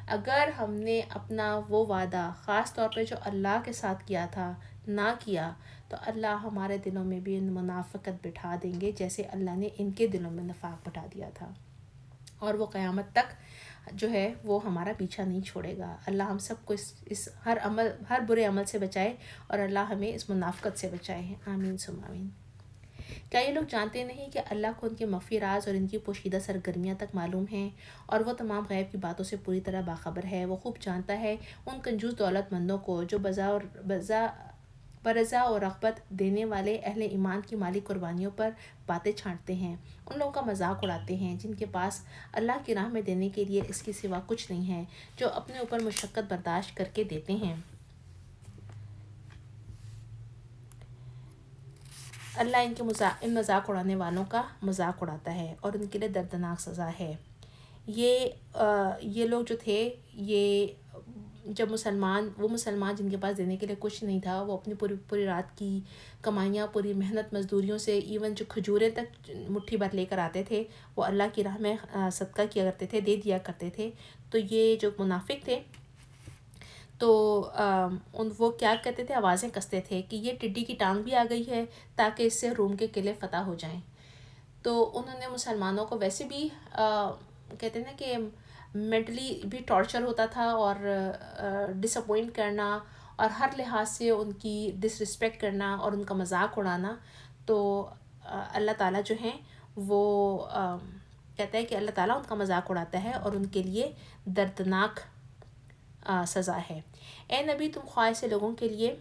اگر ہم نے اپنا وہ وعدہ خاص طور پہ جو اللہ کے ساتھ کیا تھا نہ کیا تو اللہ ہمارے دلوں میں بھی منافقت بٹھا دیں گے، جیسے اللہ نے ان کے دلوں میں نفاق بٹھا دیا تھا، اور وہ قیامت تک جو ہے وہ ہمارا پیچھا نہیں چھوڑے گا. اللہ ہم سب کو اس ہر برے عمل سے بچائے اور اللہ ہمیں اس منافقت سے بچائے. آمین ثم آمین. کیا یہ لوگ جانتے نہیں کہ اللہ کو ان کے مخفی راز اور ان کی پوشیدہ سرگرمیاں تک معلوم ہیں، اور وہ تمام غیب کی باتوں سے پوری طرح باخبر ہے. وہ خوب جانتا ہے ان کنجوس دولت مندوں کو جو برضا اور رغبت دینے والے اہل ایمان کی مالی قربانیوں پر باتیں چھانٹتے ہیں، ان لوگوں کا مذاق اڑاتے ہیں جن کے پاس اللہ کی راہ میں دینے کے لیے اس کے سوا کچھ نہیں ہے، جو اپنے اوپر مشقت برداشت کر کے دیتے ہیں. اللہ ان مذاق اڑانے والوں کا مذاق اڑاتا ہے اور ان کے لیے دردناک سزا ہے. یہ لوگ جو تھے، یہ جب وہ مسلمان جن کے پاس دینے کے لیے کچھ نہیں تھا، وہ اپنی پوری رات کی کمائیاں، پوری محنت مزدوریوں سے، ایون جو کھجوریں تک مٹھی بھر لے کر آتے تھے وہ اللہ کی راہ میں صدقہ کیا کرتے تھے، دے دیا کرتے تھے. تو یہ جو منافق تھے تو وہ کیا کہتے تھے، آوازیں کستے تھے کہ یہ ٹڈی کی ٹانگ بھی آ گئی ہے تاکہ اس سے روم کے قلعے فتح ہو جائیں. تو انہوں نے مسلمانوں کو ویسے بھی کہتے ہیں نا کہ مینٹلی بھی ٹارچر ہوتا تھا اور ڈس اپوائنٹ کرنا اور ہر لحاظ سے ان کی ڈس رسپیکٹ کرنا اور ان کا مذاق اڑانا. تو اللہ تعالیٰ جو ہیں وہ کہتا ہے کہ اللہ تعالیٰ ان کا مذاق اڑاتا ہے اور ان کے لیے دردناک سزا ہے. اے نبی، تم خواہش سے لوگوں کے لیے.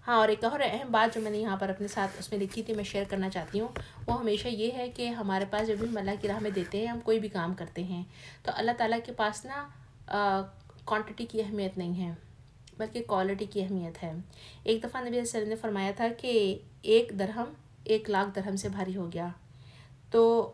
ہاں، اور ایک اور اہم بات جو میں نے یہاں پر اپنے ساتھ اس میں لکھی تھی، میں شیئر کرنا چاہتی ہوں، وہ ہمیشہ یہ ہے کہ ہمارے پاس جب بھی ہم اللہ کی راہ میں دیتے ہیں، ہم کوئی بھی کام کرتے ہیں، تو اللہ تعالیٰ کے پاس نا کوانٹٹی کی اہمیت نہیں ہے بلکہ کوالٹی کی اہمیت ہے. ایک دفعہ نبی صلی اللہ علیہ وسلم نے فرمایا تھا کہ 1 درہم 1,00,000 درہم سے بھاری ہو گیا. تو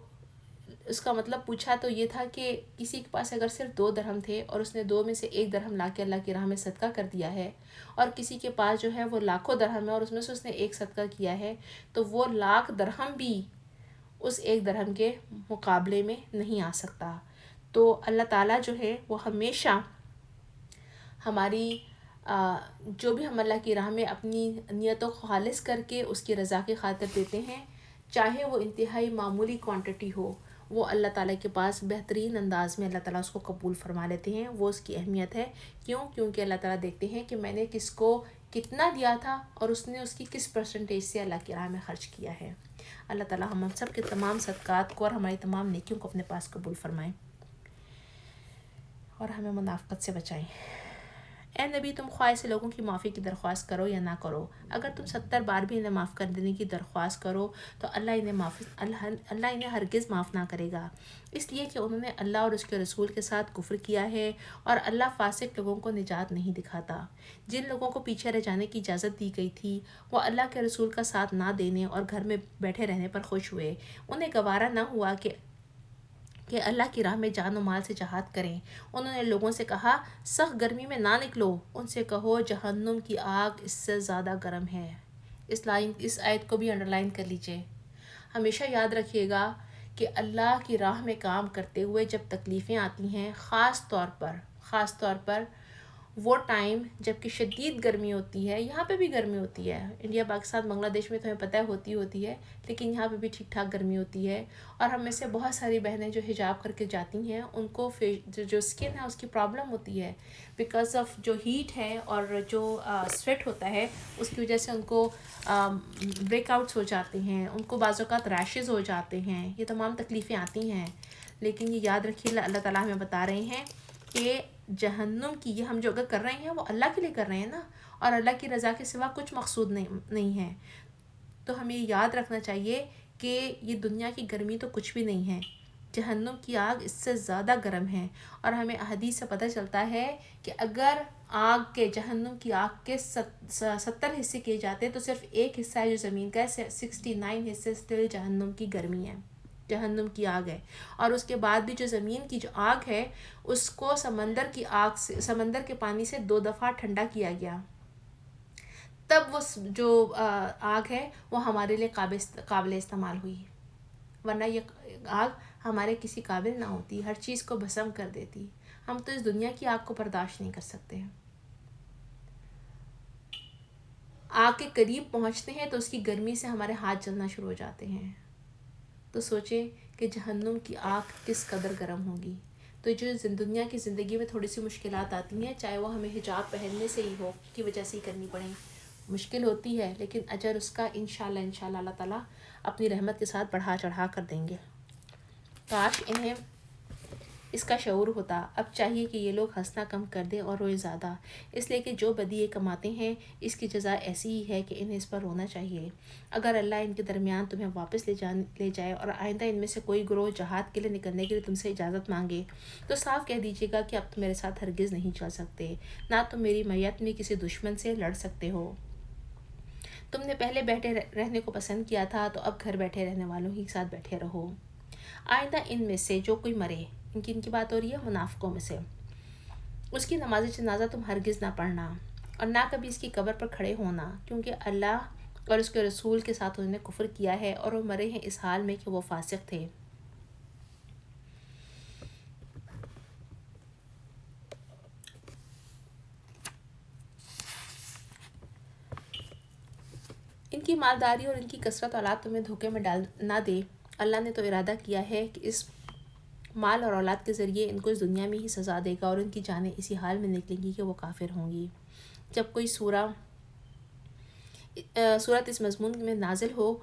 اس کا مطلب پوچھا تو یہ تھا کہ کسی کے پاس اگر صرف 2 درہم تھے اور اس نے 2 میں سے 1 درہم لا کے اللہ کی راہ میں صدقہ کر دیا ہے، اور کسی کے پاس جو ہے وہ لاکھوں درہم ہے اور اس میں سے اس نے 1 صدقہ کیا ہے، تو وہ 1,00,000 درہم بھی اس 1 درہم کے مقابلے میں نہیں آ سکتا. تو اللہ تعالیٰ جو ہے وہ ہمیشہ ہماری جو بھی ہم اللہ کی راہ میں اپنی نیتوں کو خالص کر کے اس کی رضا کی خاطر دیتے ہیں، چاہے وہ انتہائی معمولی کوانٹٹی ہو، وہ اللہ تعالیٰ کے پاس بہترین انداز میں اللہ تعالیٰ اس کو قبول فرما لیتے ہیں. وہ اس کی اہمیت ہے. کیونکہ اللہ تعالیٰ دیکھتے ہیں کہ میں نے کس کو کتنا دیا تھا اور اس نے اس کی کس پرسنٹیج سے اللہ کی راہ میں خرچ کیا ہے. اللہ تعالیٰ ہم سب کے تمام صدقات کو اور ہماری تمام نیکیوں کو اپنے پاس قبول فرمائیں اور ہمیں منافقت سے بچائیں. اے نبی تم خواہش سے لوگوں کی معافی کی درخواست کرو یا نہ کرو، اگر تم 70 بار بھی انہیں معاف کر دینے کی درخواست کرو تو اللہ انہیں ہرگز معاف نہ کرے گا، اس لیے کہ انہوں نے اللہ اور اس کے رسول کے ساتھ کفر کیا ہے، اور اللہ فاسق لوگوں کو نجات نہیں دکھاتا۔ جن لوگوں کو پیچھے رہ جانے کی اجازت دی گئی تھی وہ اللہ کے رسول کا ساتھ نہ دینے اور گھر میں بیٹھے رہنے پر خوش ہوئے، انہیں گوارا نہ ہوا کہ اللہ کی راہ میں جان و مال سے جہاد کریں۔ انہوں نے لوگوں سے کہا سخت گرمی میں نہ نکلو، ان سے کہو جہنم کی آگ اس سے زیادہ گرم ہے۔ اس آیت کو بھی انڈرلائن کر لیجئے۔ ہمیشہ یاد رکھیے گا کہ اللہ کی راہ میں کام کرتے ہوئے جب تکلیفیں آتی ہیں، خاص طور پر وہ ٹائم جب کہ شدید گرمی ہوتی ہے، یہاں پہ بھی گرمی ہوتی ہے، انڈیا پاکستان بنگلہ دیش میں تو ہمیں پتہ ہوتی ہے، لیکن یہاں پہ بھی ٹھیک ٹھاک گرمی ہوتی ہے، اور ہم میں سے بہت ساری بہنیں جو حجاب کر کے جاتی ہیں ان کو جو اسکن ہے اس کی پرابلم ہوتی ہے بیکاز آف جو ہیٹ ہے اور جو سویٹ ہوتا ہے اس کی وجہ سے ان کو بریک آؤٹس ہو جاتے ہیں، ان کو بعض اوقات ریشز ہو جاتے ہیں، یہ تمام تکلیفیں آتی ہیں، لیکن یہ یاد رکھیے اللہ تعالیٰ ہمیں بتا رہے ہیں کہ جہنم کی یہ ہم جو اگر کر رہے ہیں وہ اللہ کے لیے کر رہے ہیں نا، اور اللہ کی رضا کے سوا کچھ مقصود نہیں ہے، تو ہمیں یہ یاد رکھنا چاہیے کہ یہ دنیا کی گرمی تو کچھ بھی نہیں ہے، جہنم کی آگ اس سے زیادہ گرم ہے، اور ہمیں احادیث سے پتہ چلتا ہے کہ اگر جہنم کی آگ کے 70 حصے کیے جاتے تو صرف ایک حصہ ہے جو زمین کا ہے، 69 حصے اسٹل جہنم کی گرمی ہے، جہنم کی آگ ہے، اور اس کے بعد بھی جو زمین کی جو آگ ہے اس کو سمندر کے پانی سے 2 دفعہ ٹھنڈا کیا گیا، تب وہ جو آگ ہے وہ ہمارے لیے قابل استعمال ہوئی، ورنہ یہ آگ ہمارے کسی قابل نہ ہوتی، ہر چیز کو بھسم کر دیتی، ہم تو اس دنیا کی آگ کو برداشت نہیں کر سکتے ہیں، آگ کے قریب پہنچتے ہیں تو اس کی گرمی سے ہمارے ہاتھ جلنا شروع ہو جاتے ہیں، تو سوچیں کہ جہنم کی آگ کس قدر گرم ہوگی۔ تو جو دنیا کی زندگی میں تھوڑی سی مشکلات آتی ہیں، چاہے وہ ہمیں حجاب پہننے سے ہی ہو کی وجہ سے ہی کرنی پڑیں، مشکل ہوتی ہے لیکن اجر اس کا انشاءاللہ اللہ تعالیٰ اپنی رحمت کے ساتھ بڑھا چڑھا کر دیں گے۔ کاش انہیں اس کا شعور ہوتا، اب چاہیے کہ یہ لوگ ہنسنا کم کر دیں اور روئے زیادہ، اس لیے کہ جو بدی یہ کماتے ہیں اس کی جزا ایسی ہی ہے کہ انہیں اس پر رونا چاہیے۔ اگر اللہ ان کے درمیان تمہیں واپس لے جائے اور آئندہ ان میں سے کوئی گروہ جہاد کے لیے نکلنے کے لیے تم سے اجازت مانگے تو صاف کہہ دیجیے گا کہ اب تم میرے ساتھ ہرگز نہیں چل سکتے، نہ تم میری میت میں کسی دشمن سے لڑ سکتے ہو، تم نے پہلے بیٹھے رہنے کو پسند کیا تھا تو اب گھر بیٹھے رہنے والوں ہی ساتھ بیٹھے رہو۔ آئندہ ان میں سے جو کوئی مرے، ان کی بات ہو رہی ہے منافقوں میں سے، اس کی نماز جنازہ تم ہرگز نہ پڑھنا اور نہ کبھی اس کی قبر پر کھڑے ہونا، کیونکہ اللہ اور اس کے رسول کے ساتھ انہوں نے کفر کیا ہے اور وہ مرے ہیں اس حال میں کہ وہ فاسق تھے۔ ان کی مالداری اور ان کی کثرت اولاد تمہیں دھوکے میں ڈال نہ دے، اللہ نے تو ارادہ کیا ہے کہ اس مال اور اولاد کے ذریعے ان کو اس دنیا میں ہی سزا دے گا اور ان کی جانیں اسی حال میں نکلیں گی کہ وہ کافر ہوں گی۔ جب کوئی صورت اس مضمون میں نازل ہو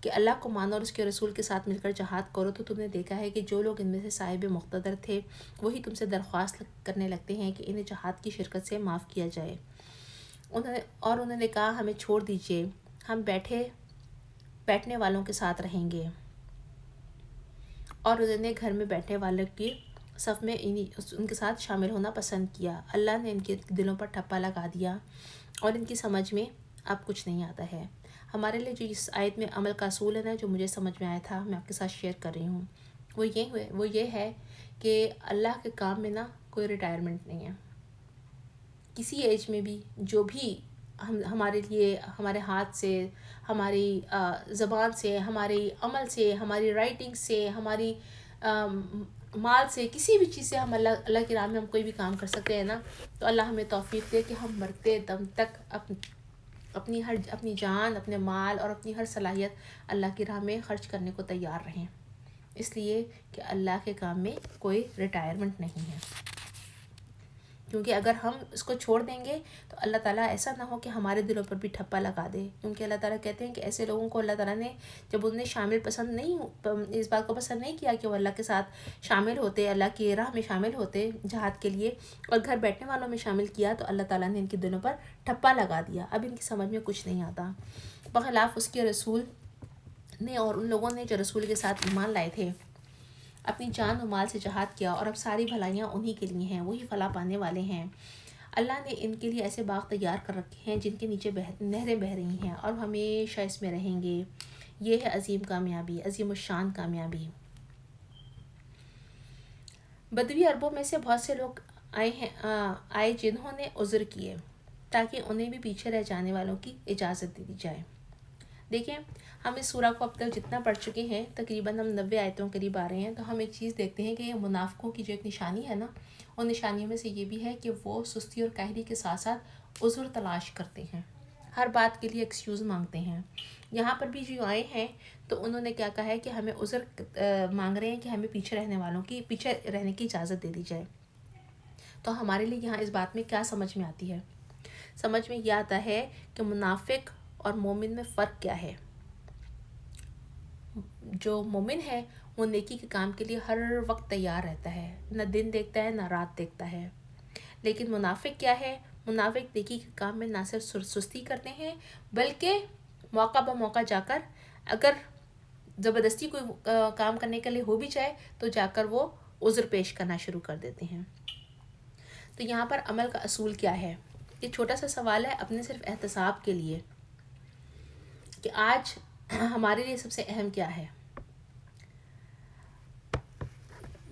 کہ اللہ کو مانو اور اس کے رسول کے ساتھ مل کر جہاد کرو تو تم نے دیکھا ہے کہ جو لوگ ان میں سے صاحب مقتدر تھے وہی تم سے درخواست کرنے لگتے ہیں کہ انہیں جہاد کی شرکت سے معاف کیا جائے، انہوں نے کہا ہمیں چھوڑ دیجئے، ہم بیٹھنے والوں کے ساتھ رہیں گے، اور انہوں نے گھر میں بیٹھنے والوں کی صف میں ان کے ساتھ شامل ہونا پسند کیا۔ اللہ نے ان کے دلوں پر ٹھپا لگا دیا اور ان کی سمجھ میں اب کچھ نہیں آتا ہے۔ ہمارے لیے جو اس آیت میں عمل کا اصول ہے نا، جو مجھے سمجھ میں آیا تھا میں آپ کے ساتھ شیئر کر رہی ہوں، وہ یہ ہے کہ اللہ کے کام میں نا کوئی ریٹائرمنٹ نہیں ہے، کسی ایج میں بھی جو بھی ہمارے لیے ہمارے ہاتھ سے، ہماری زبان سے، ہماری عمل سے، ہماری رائٹنگ سے، ہماری مال سے، کسی بھی چیز سے ہم اللہ کی راہ میں ہم کوئی بھی کام کر سکتے ہیں نا، تو اللہ ہمیں توفیق دے کہ ہم مرتے دم تک اپنی جان، اپنے مال اور اپنی ہر صلاحیت اللہ کی راہ میں خرچ کرنے کو تیار رہیں، اس لیے کہ اللہ کے کام میں کوئی ریٹائرمنٹ نہیں ہے۔ کیونکہ اگر ہم اس کو چھوڑ دیں گے تو اللہ تعالیٰ ایسا نہ ہو کہ ہمارے دلوں پر بھی ٹھپا لگا دے. کیونکہ اللہ تعالیٰ کہتے ہیں کہ ایسے لوگوں کو اللہ تعالیٰ نے جب انہیں شامل پسند نہیں اس بات کو پسند نہیں کیا کہ وہ اللہ کے ساتھ شامل ہوتے, اللہ کی راہ میں شامل ہوتے جہاد کے لیے, اور گھر بیٹھنے والوں میں شامل کیا, تو اللہ تعالیٰ نے ان کے دلوں پر ٹھپا لگا دیا. اب ان کی سمجھ میں کچھ نہیں آتا. بخلاف اس کے رسول نے اور ان لوگوں نے جو رسول کے ساتھ ایمان لائے تھے, اپنی جان و مال سے جہاد کیا, اور اب ساری بھلائیاں انہی کے لیے ہیں, وہی فلاح پانے والے ہیں. اللہ نے ان کے لیے ایسے باغ تیار کر رکھے ہیں جن کے نیچے نہریں بہہ رہی ہیں اور ہمیشہ اس میں رہیں گے. یہ ہے عظیم کامیابی, عظیم الشان کامیابی. بدوی عربوں میں سے بہت سے لوگ آئے جنہوں نے عذر کیے تاکہ انہیں بھی پیچھے رہ جانے والوں کی اجازت دے دی جائے. دیکھیں, ہم اس سورہ کو اب تک جتنا پڑھ چکے ہیں, تقریباً ہم 90 آیتوں قریب آ رہے ہیں, تو ہم ایک چیز دیکھتے ہیں کہ یہ منافقوں کی جو ایک نشانی ہے نا, ان نشانیوں میں سے یہ بھی ہے کہ وہ سستی اور کاہلی کے ساتھ ساتھ عذر تلاش کرتے ہیں, ہر بات کے لیے ایکسکیوز مانگتے ہیں. یہاں پر بھی جو آئے ہیں تو انہوں نے کیا کہا ہے کہ ہمیں عذر مانگ رہے ہیں کہ ہمیں پیچھے رہنے کی اجازت دے دی جائے. تو ہمارے لیے یہاں اس بات میں کیا سمجھ میں آتی ہے؟ سمجھ میں یہ آتا ہے کہ منافق اور مومن میں فرق کیا ہے. جو مومن ہے وہ نیکی کے کام کے لیے ہر وقت تیار رہتا ہے, نہ دن دیکھتا ہے نہ رات دیکھتا ہے. لیکن منافق کیا ہے؟ منافق نیکی کے کام میں نہ صرف سستی کرتے ہیں بلکہ موقع بہ موقع جا کر, اگر زبردستی کوئی کام کرنے کے لیے ہو بھی جائے تو جا کر وہ عذر پیش کرنا شروع کر دیتے ہیں. تو یہاں پر عمل کا اصول کیا ہے؟ یہ چھوٹا سا سوال ہے اپنے صرف احتساب کے لیے کہ آج ہمارے لیے سب سے اہم کیا ہے.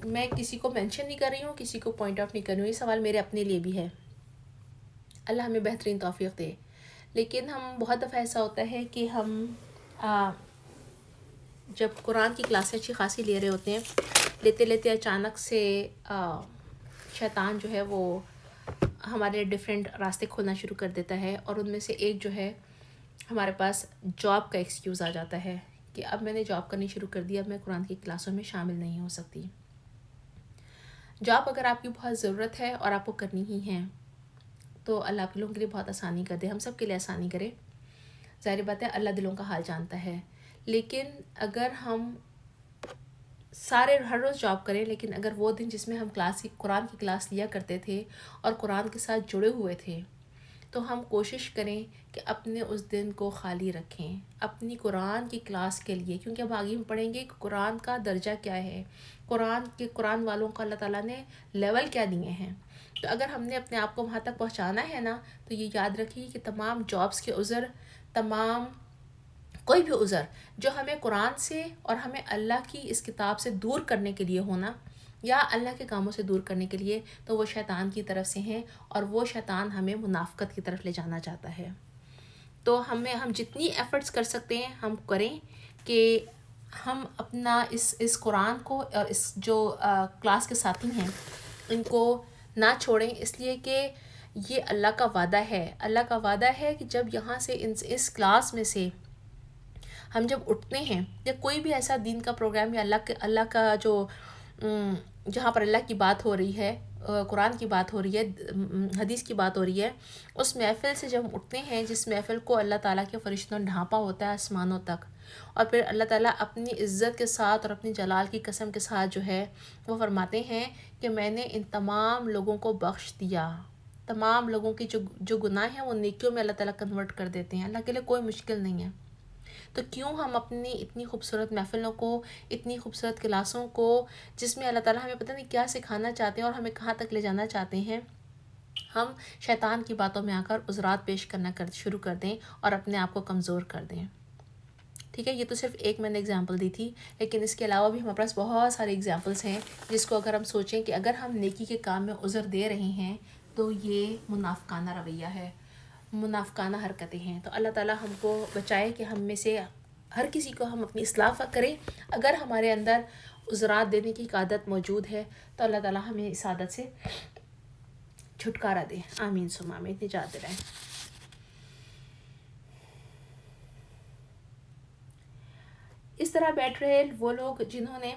میں کسی کو مینشن نہیں کر رہی ہوں, کسی کو پوائنٹ آؤٹ نہیں کر رہی ہوں, یہ سوال میرے اپنے لیے بھی ہے. اللہ ہمیں بہترین توفیق دے. لیکن ہم بہت دفعہ ایسا ہوتا ہے کہ ہم جب قرآن کی کلاسیں اچھی خاصی لے رہے ہوتے ہیں, لیتے لیتے اچانک سے شیطان جو ہے وہ ہمارے ڈیفرنٹ راستے کھولنا شروع کر دیتا ہے, اور ان میں سے ایک جو ہے ہمارے پاس جاب کا ایکسکیوز آ جاتا ہے کہ اب میں نے جاب کرنی شروع کر دی, اب میں قرآن کی کلاسوں میں شامل نہیں ہو سکتی. جاب اگر آپ کی بہت ضرورت ہے اور آپ کو کرنی ہی ہے تو اللہ آپ لوگوں کے لیے بہت آسانی کر دے, ہم سب کے لیے آسانی کرے. ظاہر بات ہے اللہ دلوں کا حال جانتا ہے. لیکن اگر ہم ہر روز جاب کریں, لیکن اگر وہ دن جس میں ہم قرآن کی کلاس لیا کرتے تھے اور قرآن کے ساتھ جڑے ہوئے تھے, تو ہم کوشش کریں کہ اپنے اس دن کو خالی رکھیں اپنی قرآن کی کلاس کے لیے. کیونکہ اب آگے ہم پڑھیں گے کہ قرآن کا درجہ کیا ہے, قرآن والوں کو اللہ تعالیٰ نے لیول کیا دیے ہیں. تو اگر ہم نے اپنے آپ کو وہاں تک پہنچانا ہے نا, تو یہ یاد رکھیے کہ تمام جابس کے عذر, کوئی بھی عذر جو ہمیں قرآن سے اور ہمیں اللہ کی اس کتاب سے دور کرنے کے لیے ہونا, یا اللہ کے کاموں سے دور کرنے کے لیے, تو وہ شیطان کی طرف سے ہیں, اور وہ شیطان ہمیں منافقت کی طرف لے جانا چاہتا ہے. تو ہم جتنی ایفرٹس کر سکتے ہیں ہم کریں کہ ہم اپنا اس قرآن کو اور اس جو کلاس کے ساتھی ہیں ان کو نہ چھوڑیں, اس لیے کہ یہ اللہ کا وعدہ ہے. اللہ کا وعدہ ہے کہ جب یہاں سے اس کلاس میں سے ہم جب اٹھتے ہیں, یا کوئی بھی ایسا دین کا پروگرام یا اللہ کا جو جہاں پر اللہ کی بات ہو رہی ہے, قرآن کی بات ہو رہی ہے, حدیث کی بات ہو رہی ہے, اس محفل سے جب ہم اٹھتے ہیں جس محفل کو اللہ تعالیٰ کے فرشتوں نے ڈھانپا ہوتا ہے آسمانوں تک, اور پھر اللہ تعالیٰ اپنی عزت کے ساتھ اور اپنی جلال کی قسم کے ساتھ جو ہے وہ فرماتے ہیں کہ میں نے ان تمام لوگوں کو بخش دیا. تمام لوگوں کی جو گناہ ہیں وہ نیکیوں میں اللہ تعالیٰ کنورٹ کر دیتے ہیں. اللہ کے لیے کوئی مشکل نہیں ہے. تو کیوں ہم اپنی اتنی خوبصورت محفلوں کو, اتنی خوبصورت کلاسوں کو, جس میں اللہ تعالیٰ ہمیں پتہ نہیں کیا سکھانا چاہتے ہیں اور ہمیں کہاں تک لے جانا چاہتے ہیں, ہم شیطان کی باتوں میں آ کر عذرات پیش کرنا شروع کر دیں اور اپنے آپ کو کمزور کر دیں. ٹھیک ہے, یہ تو صرف ایک میں نے اگزامپل دی تھی, لیکن اس کے علاوہ بھی ہمارے پاس بہت سارے اگزامپلس ہیں جس کو اگر ہم سوچیں کہ اگر ہم نیکی کے کام میں عذر دے رہے ہیں تو یہ منافقانہ رویہ ہے, منافقانہ حرکتیں ہیں. تو اللہ تعالیٰ ہم کو بچائے کہ ہم میں سے ہر کسی کو ہم اپنی اصلاح کریں. اگر ہمارے اندر عذرات دینے کی ایک عادت موجود ہے تو اللہ تعالیٰ ہمیں اس عادت سے چھٹکارا دے. آمین ثم آمین. نجات دلائے. اس طرح بیٹھ رہے وہ لوگ جنہوں نے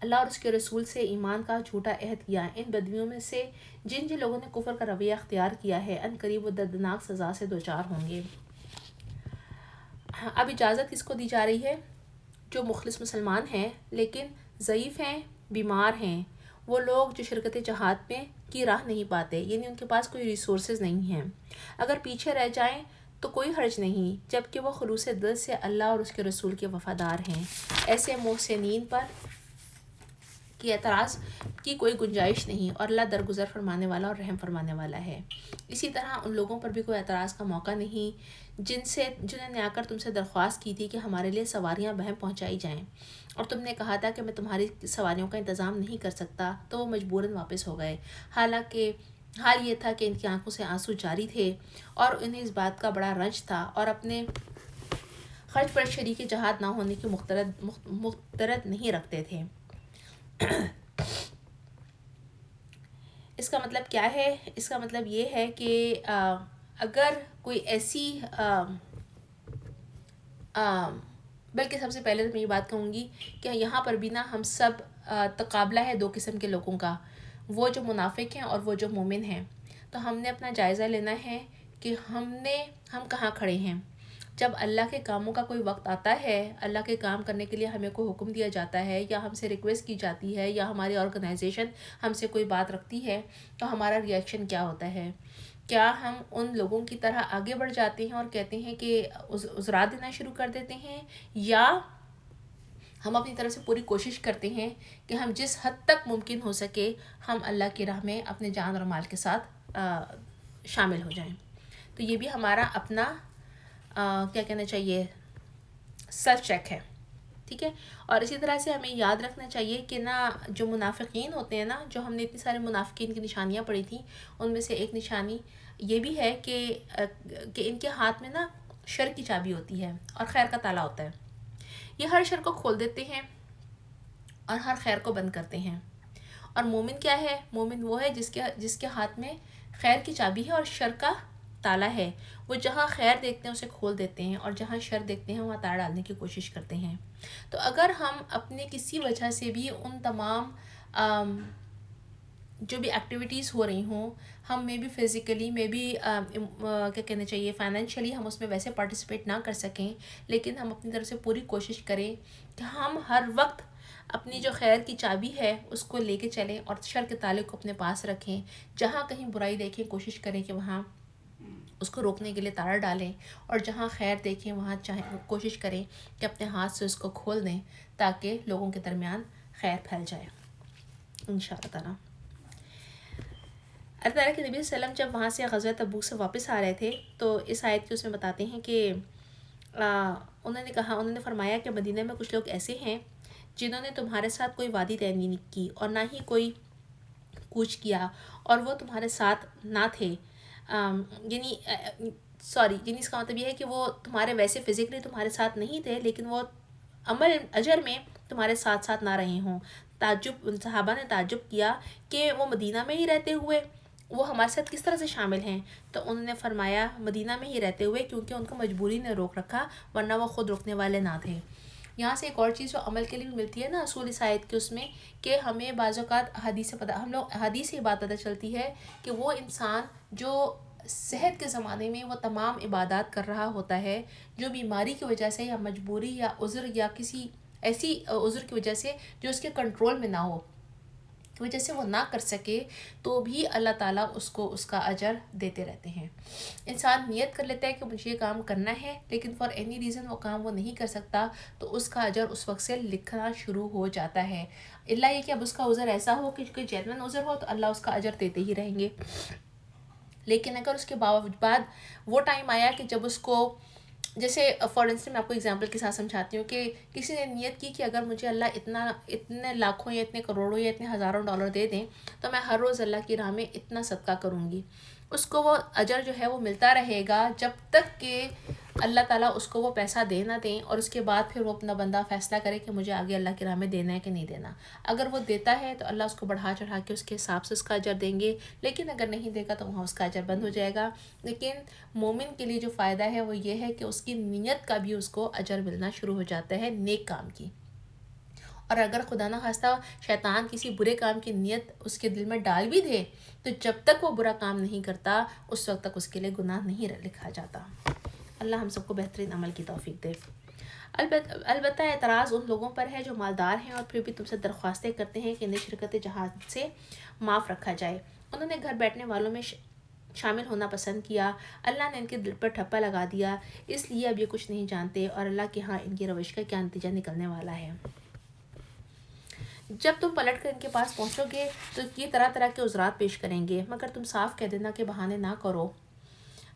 اللہ اور اس کے رسول سے ایمان کا جھوٹا عہد کیا، ان بدویوں میں سے جن لوگوں نے کفر کا رویہ اختیار کیا ہے، ان قریب و دردناک سزا سے دوچار ہوں گے۔ اب اجازت کس کو دی جا رہی ہے؟ جو مخلص مسلمان ہیں لیکن ضعیف ہیں، بیمار ہیں، وہ لوگ جو شرکت جہاد میں کی راہ نہیں پاتے، یعنی ان کے پاس کوئی ریسورسز نہیں ہیں، اگر پیچھے رہ جائیں تو کوئی حرج نہیں، جبکہ وہ خلوص دل سے اللہ اور اس کے رسول کے وفادار ہیں۔ ایسے محسنین پر کی اعتراض کی کوئی گنجائش نہیں، اور اللہ درگزر فرمانے والا اور رحم فرمانے والا ہے۔ اسی طرح ان لوگوں پر بھی کوئی اعتراض کا موقع نہیں جنہوں نے آ کر تم سے درخواست کی تھی کہ ہمارے لیے سواریاں بہم پہنچائی جائیں، اور تم نے کہا تھا کہ میں تمہاری سواریوں کا انتظام نہیں کر سکتا، تو وہ مجبوراً واپس ہو گئے، حالانکہ حال یہ تھا کہ ان کی آنکھوں سے آنسو جاری تھے اور انہیں اس بات کا بڑا رنج تھا، اور اپنے خرچ پر شریک جہاد نہ ہونے کی مقترد نہیں رکھتے تھے۔ اس کا مطلب کیا ہے؟ اس کا مطلب یہ ہے کہ اگر کوئی ایسی بلکہ سب سے پہلے تو میں یہ بات کہوں گی کہ یہاں پر بھی نا ہم سب تقابلہ ہے دو قسم کے لوگوں کا، وہ جو منافق ہیں اور وہ جو مومن ہیں۔ تو ہم نے اپنا جائزہ لینا ہے کہ ہم کہاں کھڑے ہیں۔ جب اللہ کے کاموں کا کوئی وقت آتا ہے، اللہ کے کام کرنے کے لیے ہمیں کوئی حکم دیا جاتا ہے، یا ہم سے ریکویسٹ کی جاتی ہے، یا ہماری آرگنائزیشن ہم سے کوئی بات رکھتی ہے، تو ہمارا ریئیکشن کیا ہوتا ہے؟ کیا ہم ان لوگوں کی طرح آگے بڑھ جاتے ہیں اور کہتے ہیں کہ عذرا دینا شروع کر دیتے ہیں، یا ہم اپنی طرف سے پوری کوشش کرتے ہیں کہ ہم جس حد تک ممکن ہو سکے ہم اللہ کی راہ میں اپنے جان اور مال کے ساتھ شامل ہو جائیں؟ تو یہ بھی ہمارا اپنا کیا کہنا چاہیے، سیلف چیک ہے، ٹھیک ہے۔ اور اسی طرح سے ہمیں یاد رکھنا چاہیے کہ نا جو منافقین ہوتے ہیں نا، جو ہم نے اتنی سارے منافقین کی نشانیاں پڑھی تھیں، ان میں سے ایک نشانی یہ بھی ہے کہ ان کے ہاتھ میں نا شر کی چابی ہوتی ہے اور خیر کا تالا ہوتا ہے۔ یہ ہر شر کو کھول دیتے ہیں اور ہر خیر کو بند کرتے ہیں۔ اور مومن کیا ہے؟ مومن وہ ہے جس کے ہاتھ میں خیر کی چابی ہے اور شر کا تالا ہے، وہ جہاں خیر دیکھتے ہیں اسے کھول دیتے ہیں، اور جہاں شر دیکھتے ہیں وہاں تالا ڈالنے کی کوشش کرتے ہیں۔ تو اگر ہم اپنے کسی وجہ سے بھی ان تمام جو بھی ایکٹیویٹیز ہو رہی ہوں، ہم میں بھی فزیکلی میں بھی کیا کہنا چاہیے فائنینشلی ہم اس میں ویسے پارٹیسپیٹ نہ کر سکیں، لیکن ہم اپنی طرف سے پوری کوشش کریں کہ ہم ہر وقت اپنی جو خیر کی چابی ہے اس کو لے کے چلیں اور شر کے تالے کو اپنے پاس رکھیں۔ جہاں کہیں برائی دیکھیں کوشش کریں کہ وہاں اس کو روکنے کے لیے تالا ڈالیں، اور جہاں خیر دیکھیں وہاں کوشش کریں کہ اپنے ہاتھ سے اس کو کھول دیں تاکہ لوگوں کے درمیان خیر پھیل جائے انشاءاللہ تعالیٰ۔ اللہ تعالیٰ کے نبی صلی اللہ علیہ وسلم جب وہاں سے غزوہ تبوک سے واپس آ رہے تھے تو اس آیت کے اس میں بتاتے ہیں کہ انہوں نے فرمایا کہ مدینہ میں کچھ لوگ ایسے ہیں جنہوں نے تمہارے ساتھ کوئی وادی طے نہیں کی اور نہ ہی کوئی کوچ کیا، اور وہ تمہارے ساتھ نہ تھے، یعنی اس کا مطلب یہ ہے کہ وہ تمہارے ویسے فزیکلی تمہارے ساتھ نہیں تھے، لیکن وہ عمل اجر میں تمہارے ساتھ ساتھ نہ رہے ہوں۔ صحابہ نے تعجب کیا کہ وہ مدینہ میں ہی رہتے ہوئے وہ ہمارے ساتھ کس طرح سے شامل ہیں؟ تو انہوں نے فرمایا مدینہ میں ہی رہتے ہوئے، کیونکہ ان کو مجبوری نے روک رکھا، ورنہ وہ خود رکنے والے نہ تھے۔ یہاں سے ایک اور چیز جو عمل کے لیے بھی ملتی ہے نا اصول اس آیت کے اس میں، کہ ہمیں بعض اوقات حدیث سے بات پتہ چلتی ہے کہ وہ انسان جو صحت کے زمانے میں وہ تمام عبادات کر رہا ہوتا ہے، جو بیماری کی وجہ سے یا مجبوری یا عذر یا کسی ایسی عذر کی وجہ سے جو اس کے کنٹرول میں نہ ہو کی وجہ سے وہ نہ کر سکے، تو بھی اللہ تعالیٰ اس کو اس کا اجر دیتے رہتے ہیں۔ انسان نیت کر لیتا ہے کہ مجھے یہ کام کرنا ہے، لیکن فار اینی ریزن وہ کام وہ نہیں کر سکتا، تو اس کا اجر اس وقت سے لکھنا شروع ہو جاتا ہے، اللہ یہ کہ اب اس کا عذر ایسا ہو کہ کوئی جینوین عذر ہو تو اللہ اس کا اجر دیتے ہی رہیں گے۔ لیکن اگر اس کے بعد وہ ٹائم آیا کہ جب اس کو، جیسے فار انسٹنس میں آپ کو اگزامپل کے ساتھ سمجھاتی ہوں کہ کسی نے نیت کی کہ اگر مجھے اللہ اتنے لاکھوں یا اتنے کروڑوں یا اتنے ہزاروں ڈالر دے دیں تو میں ہر روز اللہ کی راہ میں اتنا صدقہ کروں گی، اس کو وہ اجر جو ہے وہ ملتا رہے گا جب تک کہ اللہ تعالیٰ اس کو وہ پیسہ دے نہ دیں، اور اس کے بعد پھر وہ اپنا بندہ فیصلہ کرے کہ مجھے آگے اللہ کی راہ میں دینا ہے کہ نہیں دینا۔ اگر وہ دیتا ہے تو اللہ اس کو بڑھا چڑھا کے اس کے حساب سے اس کا اجر دیں گے، لیکن اگر نہیں دے گا تو وہاں اس کا اجر بند ہو جائے گا۔ لیکن مومن کے لیے جو فائدہ ہے وہ یہ ہے کہ اس کی نیت کا بھی اس کو اجر ملنا شروع ہو جاتا ہے نیک کام کی، اور اگر خدا نہ خواستہ شیطان کسی برے کام کی نیت اس کے دل میں ڈال بھی دے تو جب تک وہ برا کام نہیں کرتا اس وقت تک اس کے لیے گناہ نہیں لکھا جاتا۔ اللہ ہم سب کو بہترین عمل کی توفیق دے۔ البتہ اعتراض ان لوگوں پر ہے جو مالدار ہیں اور پھر بھی تم سے درخواستیں کرتے ہیں کہ انہیں شرکت جہاد سے معاف رکھا جائے۔ انہوں نے گھر بیٹھنے والوں میں شامل ہونا پسند کیا، اللہ نے ان کے دل پر ٹھپا لگا دیا، اس لیے اب یہ کچھ نہیں جانتے اور اللہ کے ہاں ان کی روش کا کیا نتیجہ نکلنے والا ہے۔ جب تم پلٹ کر ان کے پاس پہنچو گے تو یہ طرح طرح کے عذرات پیش کریں گے، مگر تم صاف کہہ دینا کہ بہانے نہ کرو،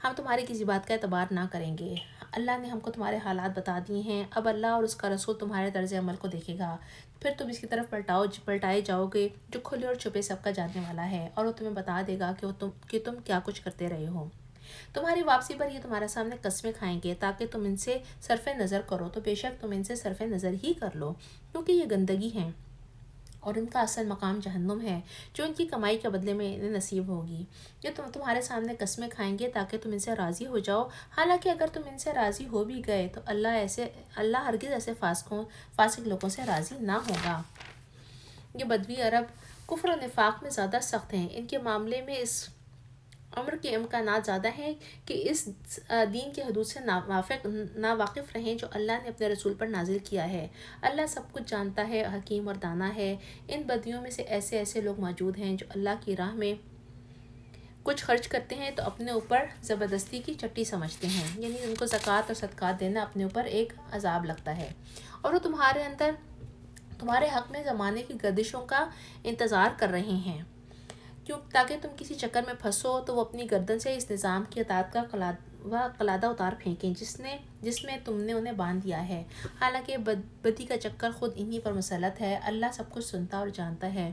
ہم تمہاری کسی بات کا اعتبار نہ کریں گے۔ اللہ نے ہم کو تمہارے حالات بتا دیے ہیں، اب اللہ اور اس کا رسول تمہارے طرز عمل کو دیکھے گا، پھر تم اس کی طرف پلٹائے جاؤ گے جو کھلے اور چھپے سب کا جاننے والا ہے، اور وہ تمہیں بتا دے گا کہ تم کیا کچھ کرتے رہے ہو۔ تمہاری واپسی پر یہ تمہارے سامنے قسمیں کھائیں گے تاکہ تم ان سے صرف نظر کرو، تو بے شک تم ان سے صرف نظر ہی کر لو، کیونکہ یہ گندگی ہیں اور ان کا اصل مقام جہنم ہے جو ان کی کمائی کے بدلے میں انہیں نصیب ہوگی۔ یہ تمہارے سامنے قسمیں کھائیں گے تاکہ تم ان سے راضی ہو جاؤ، حالانکہ اگر تم ان سے راضی ہو بھی گئے تو اللہ ہرگز ایسے فاسق لوگوں سے راضی نہ ہوگا۔ یہ بدوی عرب کفر و نفاق میں زیادہ سخت ہیں، ان کے معاملے میں اس عمر کے امکانات زیادہ ہیں کہ اس دین کے حدود سے ناواقف رہیں جو اللہ نے اپنے رسول پر نازل کیا ہے۔ اللہ سب کچھ جانتا ہے، حکیم اور دانا ہے۔ ان بدیوں میں سے ایسے لوگ موجود ہیں جو اللہ کی راہ میں کچھ خرچ کرتے ہیں تو اپنے اوپر زبردستی کی چٹی سمجھتے ہیں، یعنی ان کو زکوٰۃ اور صدقات دینا اپنے اوپر ایک عذاب لگتا ہے، اور وہ تمہارے حق میں زمانے کی گردشوں کا انتظار کر رہے ہیں تاکہ تم کسی چکر میں پھنسو تو وہ اپنی گردن سے اس نظام کی اطاعت کا قلادہ اتار پھینکیں جس میں تم نے انہیں باندھ دیا ہے، حالانکہ بدی کا چکر خود انہی پر مسلط ہے۔ اللہ سب کچھ سنتا اور جانتا ہے۔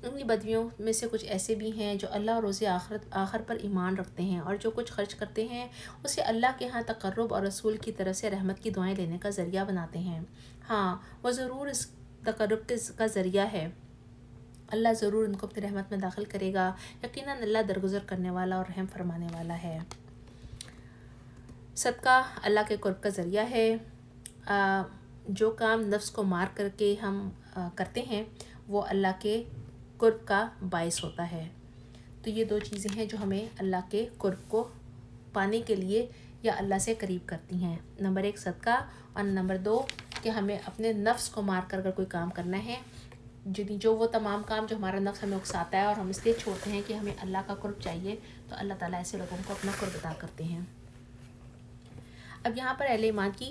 انہی بدویوں میں سے کچھ ایسے بھی ہیں جو اللہ اور روز آخر پر ایمان رکھتے ہیں اور جو کچھ خرچ کرتے ہیں اسے اللہ کے ہاں تقرب اور رسول کی طرف سے رحمت کی دعائیں لینے کا ذریعہ بناتے ہیں۔ ہاں، وہ ضرور اس تقرب کا ذریعہ ہے، اللہ ضرور ان کو اپنی رحمت میں داخل کرے گا، یقیناً اللہ درگزر کرنے والا اور رحم فرمانے والا ہے۔ صدقہ اللہ کے قرب کا ذریعہ ہے۔ جو کام نفس کو مار کر کے ہم کرتے ہیں وہ اللہ کے قرب کا باعث ہوتا ہے۔ تو یہ دو چیزیں ہیں جو ہمیں اللہ کے قرب کو پانے کے لیے یا اللہ سے قریب کرتی ہیں، نمبر 1 صدقہ، اور نمبر 2 کہ ہمیں اپنے نفس کو مار کر اگر کوئی کام کرنا ہے، جو وہ تمام کام جو ہمارا نفس ہمیں اکساتا ہے اور ہم اس لیے چھوڑتے ہیں کہ ہمیں اللہ کا قرب چاہیے، تو اللہ تعالیٰ ایسے لوگوں کو اپنا قرب عطا کرتے ہیں۔ اب یہاں پر اہل ایمان کی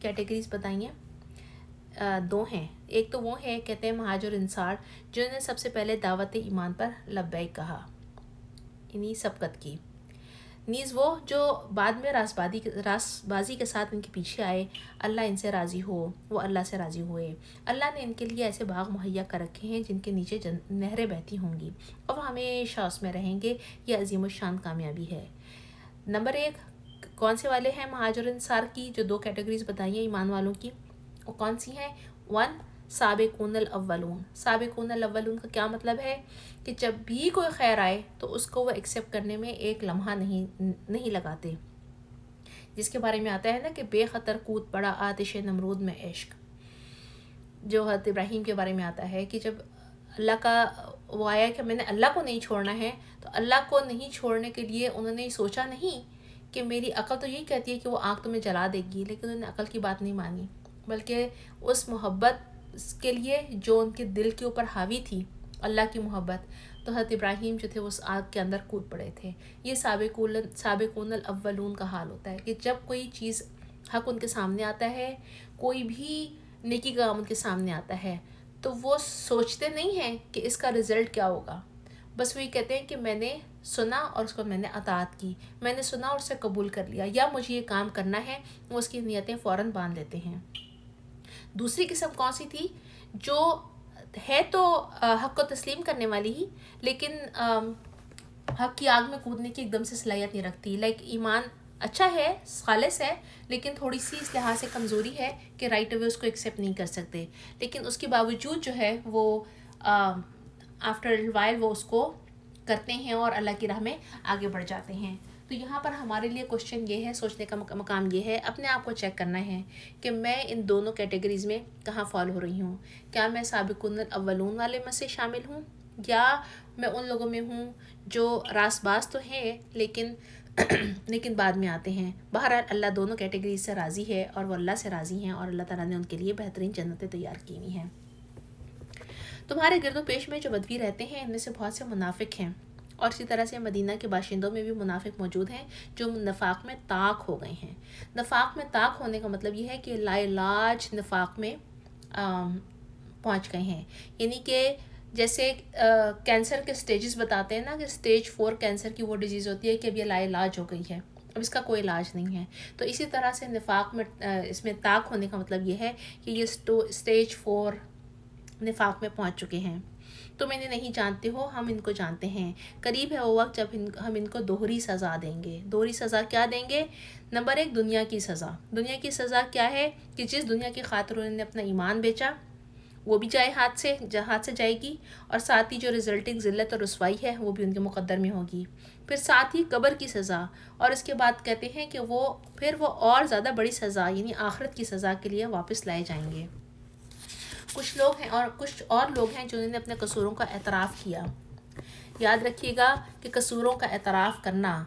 کیٹیگریز بتائیے، 2 ہیں۔ ایک تو وہ ہے کہتے ہیں مہاجر انصار جنہوں نے سب سے پہلے دعوت ایمان پر لبیک کہا، یعنی سبقت کی، نیز وہ جو بعد میں راست بازی کے ساتھ ان کے پیچھے آئے، اللہ ان سے راضی ہو، وہ اللہ سے راضی ہوئے۔ اللہ نے ان کے لیے ایسے باغ مہیا کر رکھے ہیں جن کے نیچے نہریں بہتی ہوں گی اور وہ ہمیشہ اس میں رہیں گے، یہ عظیم الشان کامیابی ہے۔ نمبر 1 کون سے والے ہیں مہاجر انصار کی جو 2 کیٹیگریز بتائی ہیں ایمان والوں کی، وہ کون سی ہیں؟ 1 سابقون الاولون۔ سابقون الاولون کا کیا مطلب ہے کہ جب بھی کوئی خیر آئے تو اس کو وہ ایکسیپٹ کرنے میں ایک لمحہ نہیں لگاتے، جس کے بارے میں آتا ہے نا کہ بے خطر کود پڑا آتش نمرود میں عشق، جو حضرت ابراہیم کے بارے میں آتا ہے کہ جب اللہ کا وہ آیا کہ میں نے اللہ کو نہیں چھوڑنا ہے، تو اللہ کو نہیں چھوڑنے کے لیے انہوں نے سوچا نہیں کہ میری عقل تو یہی کہتی ہے کہ وہ آگ تمہیں جلا دے گی، لیکن انہوں نے عقل کی بات نہیں مانی، بلکہ اس محبت کے لیے جو ان کے دل کے اوپر حاوی تھی، اللہ کی محبت، تو حضرت ابراہیم جو تھے اس آگ کے اندر کود پڑے تھے۔ یہ سابقون الاولون کا حال ہوتا ہے کہ جب کوئی چیز حق ان کے سامنے آتا ہے، کوئی بھی نیکی کا کام ان کے سامنے آتا ہے، تو وہ سوچتے نہیں ہیں کہ اس کا رزلٹ کیا ہوگا، بس وہی کہتے ہیں کہ میں نے سنا اور اس کو میں نے اطاعت کی، میں نے سنا اور اسے قبول کر لیا، یا مجھے یہ کام کرنا ہے، وہ اس کی نیتیں فوراً باندھ لیتے ہیں۔ دوسری قسم کون سی تھی؟ جو ہے تو حق کو تسلیم کرنے والی ہی، لیکن حق کی آگ میں کودنے کی ایک دم سے صلاحیت نہیں رکھتی، ایمان اچھا ہے، خالص ہے، لیکن تھوڑی سی اس لحاظ سے کمزوری ہے کہ رائٹ اوے اس کو ایکسیپٹ نہیں کر سکتے، لیکن اس کے باوجود جو ہے وہ آفٹر وائل وہ اس کو کرتے ہیں اور اللہ کی راہ میں آگے بڑھ جاتے ہیں۔ تو یہاں پر ہمارے لیے کوشچن یہ ہے، سوچنے کا مقام یہ ہے، اپنے آپ کو چیک کرنا ہے کہ میں ان دونوں کیٹیگریز میں کہاں فال ہو رہی ہوں. کیا میں سابقون الاولون والے میں سے شامل ہوں، یا میں ان لوگوں میں ہوں جو راس باز تو ہیں لیکن بعد میں آتے ہیں. بہرحال اللہ دونوں کیٹیگریز سے راضی ہے، اور وہ اللہ سے راضی ہیں، اور اللہ تعالیٰ نے ان کے لیے بہترین جنتیں تیار کی ہوئی ہیں. تمہارے گرد و پیش میں جو بدوی رہتے ہیں ان میں سے بہت سے منافق ہیں، اور اسی طرح سے مدینہ کے باشندوں میں بھی منافق موجود ہیں جو نفاق میں طاق ہو گئے ہیں. نفاق میں طاق ہونے کا مطلب یہ ہے کہ لا علاج نفاق میں پہنچ گئے ہیں. یعنی کہ جیسے کینسر کے سٹیجز بتاتے ہیں نا کہ سٹیج 4 کینسر کی وہ ڈیزیز ہوتی ہے کہ اب یہ لا علاج ہو گئی ہے، اب اس کا کوئی علاج نہیں ہے. تو اسی طرح سے نفاق میں اس میں طاق ہونے کا مطلب یہ ہے کہ یہ سٹیج 4 نفاق میں پہنچ چکے ہیں. تم انہیں نہیں جانتے ہو، ہم ان کو جانتے ہیں. قریب ہے وہ وقت جب ہم ان کو دوہری سزا دیں گے. دوہری سزا کیا دیں گے؟ نمبر 1 دنیا کی سزا. دنیا کی سزا کیا ہے کہ جس دنیا کی خاطر انہوں نے اپنا ایمان بیچا وہ بھی ہاتھ سے جائے گی، اور ساتھ ہی جو ریزلٹنگ ذلت اور رسوائی ہے وہ بھی ان کے مقدر میں ہوگی. پھر ساتھ ہی قبر کی سزا، اور اس کے بعد کہتے ہیں کہ وہ اور زیادہ بڑی سزا یعنی آخرت کی سزا کے لیے واپس لائے جائیں گے. کچھ لوگ ہیں اور کچھ اور لوگ ہیں جنہوں نے اپنے قصوروں کا اعتراف کیا. یاد رکھیے گا کہ قصوروں کا اعتراف کرنا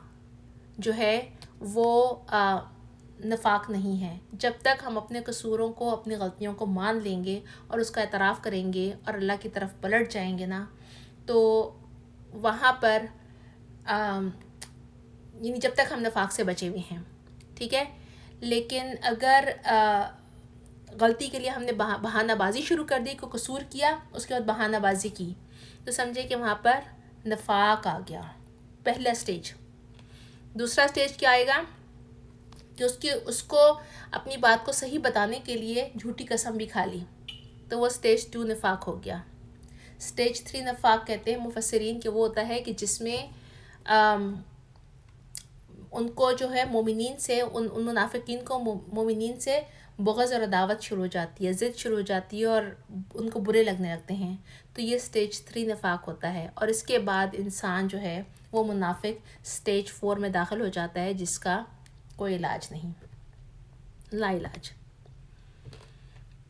جو ہے وہ نفاق نہیں ہے. جب تک ہم اپنے قصوروں کو، اپنی غلطیوں کو مان لیں گے اور اس کا اعتراف کریں گے اور اللہ کی طرف پلٹ جائیں گے نا، تو وہاں پر یعنی جب تک ہم نفاق سے بچے ہوئے ہیں، ٹھیک ہے. لیکن اگر غلطی کے لیے ہم نے بہانہ بازی شروع کر دی، کوئی قصور کیا اس کے بعد بہانہ بازی کی، تو سمجھے کہ وہاں پر نفاق آ گیا، پہلا سٹیج. دوسرا سٹیج کیا آئے گا کہ اس کو اپنی بات کو صحیح بتانے کے لیے جھوٹی قسم بھی کھا لی، تو وہ سٹیج 2 نفاق ہو گیا. سٹیج 3 نفاق کہتے ہیں مفسرین کہ وہ ہوتا ہے کہ جس میں ان کو جو ہے مومنین سے، ان منافقین کو مومنین سے بغض اور عداوت شروع ہو جاتی ہے، ضد شروع ہو جاتی ہے، اور ان کو برے لگنے لگتے ہیں. تو یہ سٹیج 3 نفاق ہوتا ہے. اور اس کے بعد انسان جو ہے وہ منافق سٹیج 4 میں داخل ہو جاتا ہے جس کا کوئی علاج نہیں، لا علاج.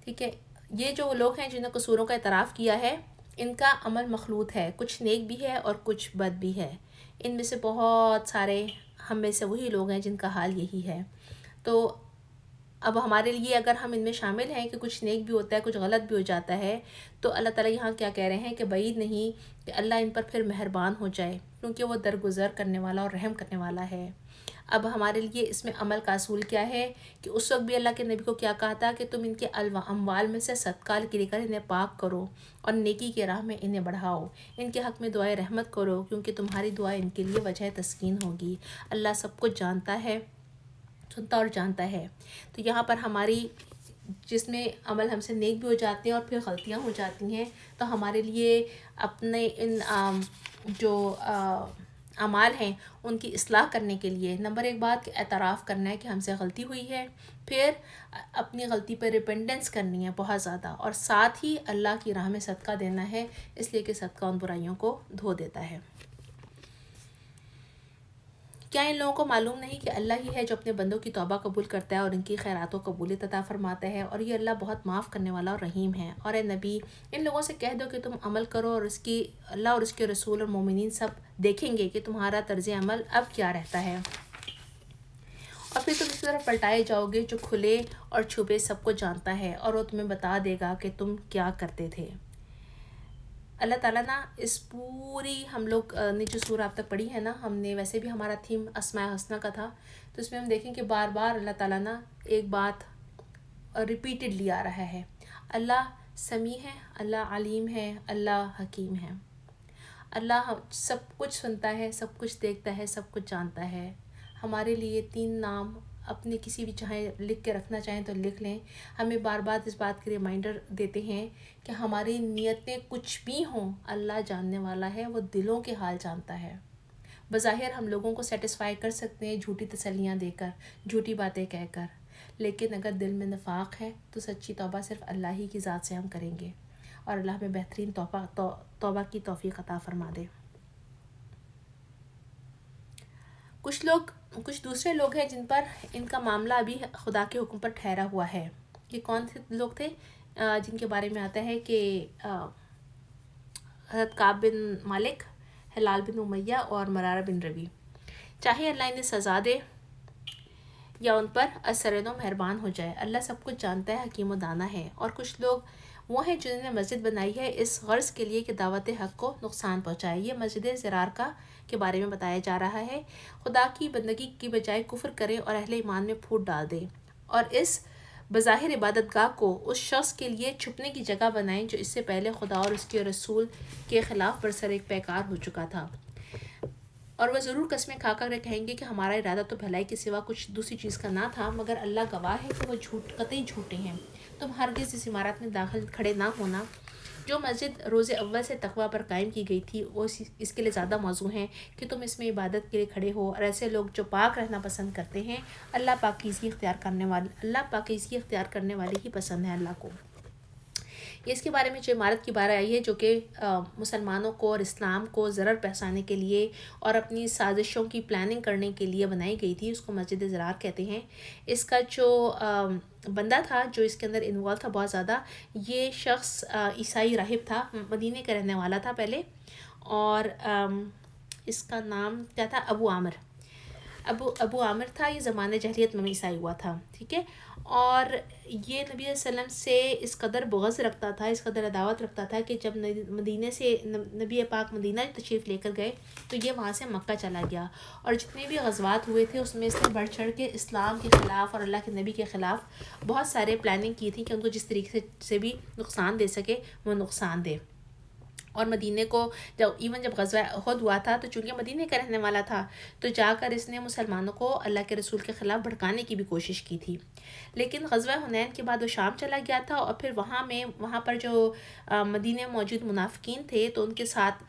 ٹھیک ہے. یہ جو لوگ ہیں جنہوں نے قصوروں کا اعتراف کیا ہے ان کا عمل مخلوط ہے، کچھ نیک بھی ہے اور کچھ بد بھی ہے. ان میں سے بہت سارے ہم میں سے وہی لوگ ہیں جن کا حال یہی ہے. تو اب ہمارے لیے اگر ہم ان میں شامل ہیں کہ کچھ نیک بھی ہوتا ہے کچھ غلط بھی ہو جاتا ہے، تو اللہ تعالیٰ یہاں کیا کہہ رہے ہیں کہ بعید نہیں کہ اللہ ان پر پھر مہربان ہو جائے، کیونکہ وہ درگزر کرنے والا اور رحم کرنے والا ہے. اب ہمارے لیے اس میں عمل کا اصول کیا ہے کہ اس وقت بھی اللہ کے نبی کو کیا کہا تھا کہ تم ان کے اموال میں سے صدقہ لے کر انہیں پاک کرو اور نیکی کے راہ میں انہیں بڑھاؤ. ان کے حق میں دعائے رحمت کرو کیونکہ تمہاری دعا ان کے لیے وجہ تسکین ہوگی. اللہ سب کچھ جانتا ہے، سنتا اور جانتا ہے. تو یہاں پر ہماری جس میں عمل ہم سے نیک بھی ہو جاتے ہیں اور پھر غلطیاں ہو جاتی ہیں، تو ہمارے لیے اپنے ان جو اعمال ہیں ان کی اصلاح کرنے کے لیے نمبر 1 بات کہ اعتراف کرنا ہے کہ ہم سے غلطی ہوئی ہے، پھر اپنی غلطی پر ریپینٹنس کرنی ہے بہت زیادہ، اور ساتھ ہی اللہ کی راہ میں صدقہ دینا ہے، اس لیے کہ صدقہ ان برائیوں کو دھو دیتا ہے. کیا ان لوگوں کو معلوم نہیں کہ اللہ ہی ہے جو اپنے بندوں کی توبہ قبول کرتا ہے اور ان کی خیرات و قبولیت عطا فرماتا ہے، اور یہ اللہ بہت معاف کرنے والا اور رحیم ہے. اور اے نبی ان لوگوں سے کہہ دو کہ تم عمل کرو، اور اللہ اور اس کے رسول اور مومنین سب دیکھیں گے کہ تمہارا طرز عمل اب کیا رہتا ہے، اور پھر تم اس طرف پلٹائے جاؤ گے جو کھلے اور چھپے سب کو جانتا ہے، اور وہ تمہیں بتا دے گا کہ تم کیا کرتے تھے. اللہ تعالیٰ نا اس پوری ہم لوگ نے جو سورہ اب تک پڑھی ہے نا، ہم نے ویسے بھی ہمارا تھیم اسماء حسنہ کا تھا، تو اس میں ہم دیکھیں کہ بار بار اللہ تعالیٰ نا ایک بات ریپیٹڈلی آ رہا ہے. اللہ سمیع ہے، اللہ علیم ہے، اللہ حکیم ہے. اللہ سب کچھ سنتا ہے، سب کچھ دیکھتا ہے، سب کچھ جانتا ہے. ہمارے لیے 3 نام اپنے کسی بھی چاہیں لکھ کے رکھنا چاہیں تو لکھ لیں. ہمیں بار بار اس بات کی ریمائنڈر دیتے ہیں کہ ہماری نیتیں کچھ بھی ہوں اللہ جاننے والا ہے، وہ دلوں کے حال جانتا ہے. بظاہر ہم لوگوں کو سیٹسفائی کر سکتے ہیں جھوٹی تسلیاں دے کر، جھوٹی باتیں کہہ کر، لیکن اگر دل میں نفاق ہے تو سچی توبہ صرف اللہ ہی کی ذات سے ہم کریں گے، اور اللہ ہمیں بہترین توبہ کی توفیق عطا فرما دے. کچھ دوسرے لوگ ہیں جن پر ان کا معاملہ ابھی خدا کے حکم پر ٹھہرا ہوا ہے. یہ کون سے لوگ تھے؟ جن کے بارے میں آتا ہے کہ حضرت کعب بن مالک، ہلال بن امیہ اور مرارہ بن ربی. چاہے اللہ انہیں سزا دے یا ان پر اثر و مہربان ہو جائے، اللہ سب کچھ جانتا ہے، حکیم و دانا ہے. اور کچھ لوگ وہ ہیں جنہوں نے مسجد بنائی ہے اس غرض کے لیے کہ دعوت حق کو نقصان پہنچائے. یہ مسجد زرار کے بارے میں بتایا جا رہا ہے. خدا کی بندگی کی بجائے کفر کرے اور اہل ایمان میں پھوٹ ڈال دے، اور اس بظاہر عبادت گاہ کو اس شخص کے لیے چھپنے کی جگہ بنائیں جو اس سے پہلے خدا اور اس کے رسول کے خلاف برسر ایک پیکار ہو چکا تھا. اور وہ ضرور قسمیں کھا کر کہیں گے کہ ہمارا ارادہ تو بھلائی کے سوا کچھ دوسری چیز کا نہ تھا، مگر اللہ گواہ ہے کہ وہ قطعی جھوٹے ہیں. تم ہرگز اس عمارت میں داخل کھڑے نہ ہونا جو مسجد روز اول سے تقوی پر قائم کی گئی تھی. وہ اس کے لیے زیادہ موزوں ہیں کہ تم اس میں عبادت کے لیے کھڑے ہو. اور ایسے لوگ جو پاک رہنا پسند کرتے ہیں، اللہ پاکیزگی اختیار کرنے والے ہی پسند ہیں اللہ کو. یہ اس کے بارے میں جو عمارت کی بات آئی ہے جو کہ مسلمانوں کو اور اسلام کو ضرر پہنچانے کے لیے اور اپنی سازشوں کی پلاننگ کرنے کے لیے بنائی گئی تھی، اس کو مسجد زرار کہتے ہیں. اس کا جو بندہ تھا جو اس کے اندر انوالو تھا بہت زیادہ، یہ شخص عیسائی راہب تھا، مدینے کا رہنے والا تھا پہلے. اور اس کا نام کیا تھا؟ ابو عامر تھا. یہ زمانہ جاہلیت میں عیسائی ہوا تھا، ٹھیک ہے. اور یہ نبی علیہ السلام سے اس قدر بغض رکھتا تھا، اس قدر عداوت رکھتا تھا کہ جب مدینے سے نبی پاک مدینہ تشریف لے کر گئے تو یہ وہاں سے مکہ چلا گیا. اور جتنے بھی غزوات ہوئے تھے اس میں اس نے بڑھ چڑھ کے اسلام کے خلاف اور اللہ کے نبی کے خلاف بہت سارے پلاننگ کی تھی کہ ان کو جس طریقے سے بھی نقصان دے سکے وہ نقصان دے. اور مدینے کو جب غزوہ احد ہوا تھا تو چونکہ مدینے کا رہنے والا تھا تو جا کر اس نے مسلمانوں کو اللہ کے رسول کے خلاف بھڑکانے کی بھی کوشش کی تھی. لیکن غزوہ حنین کے بعد وہ شام چلا گیا تھا، اور پھر وہاں پر جو مدینے میں موجود منافقین تھے تو ان کے ساتھ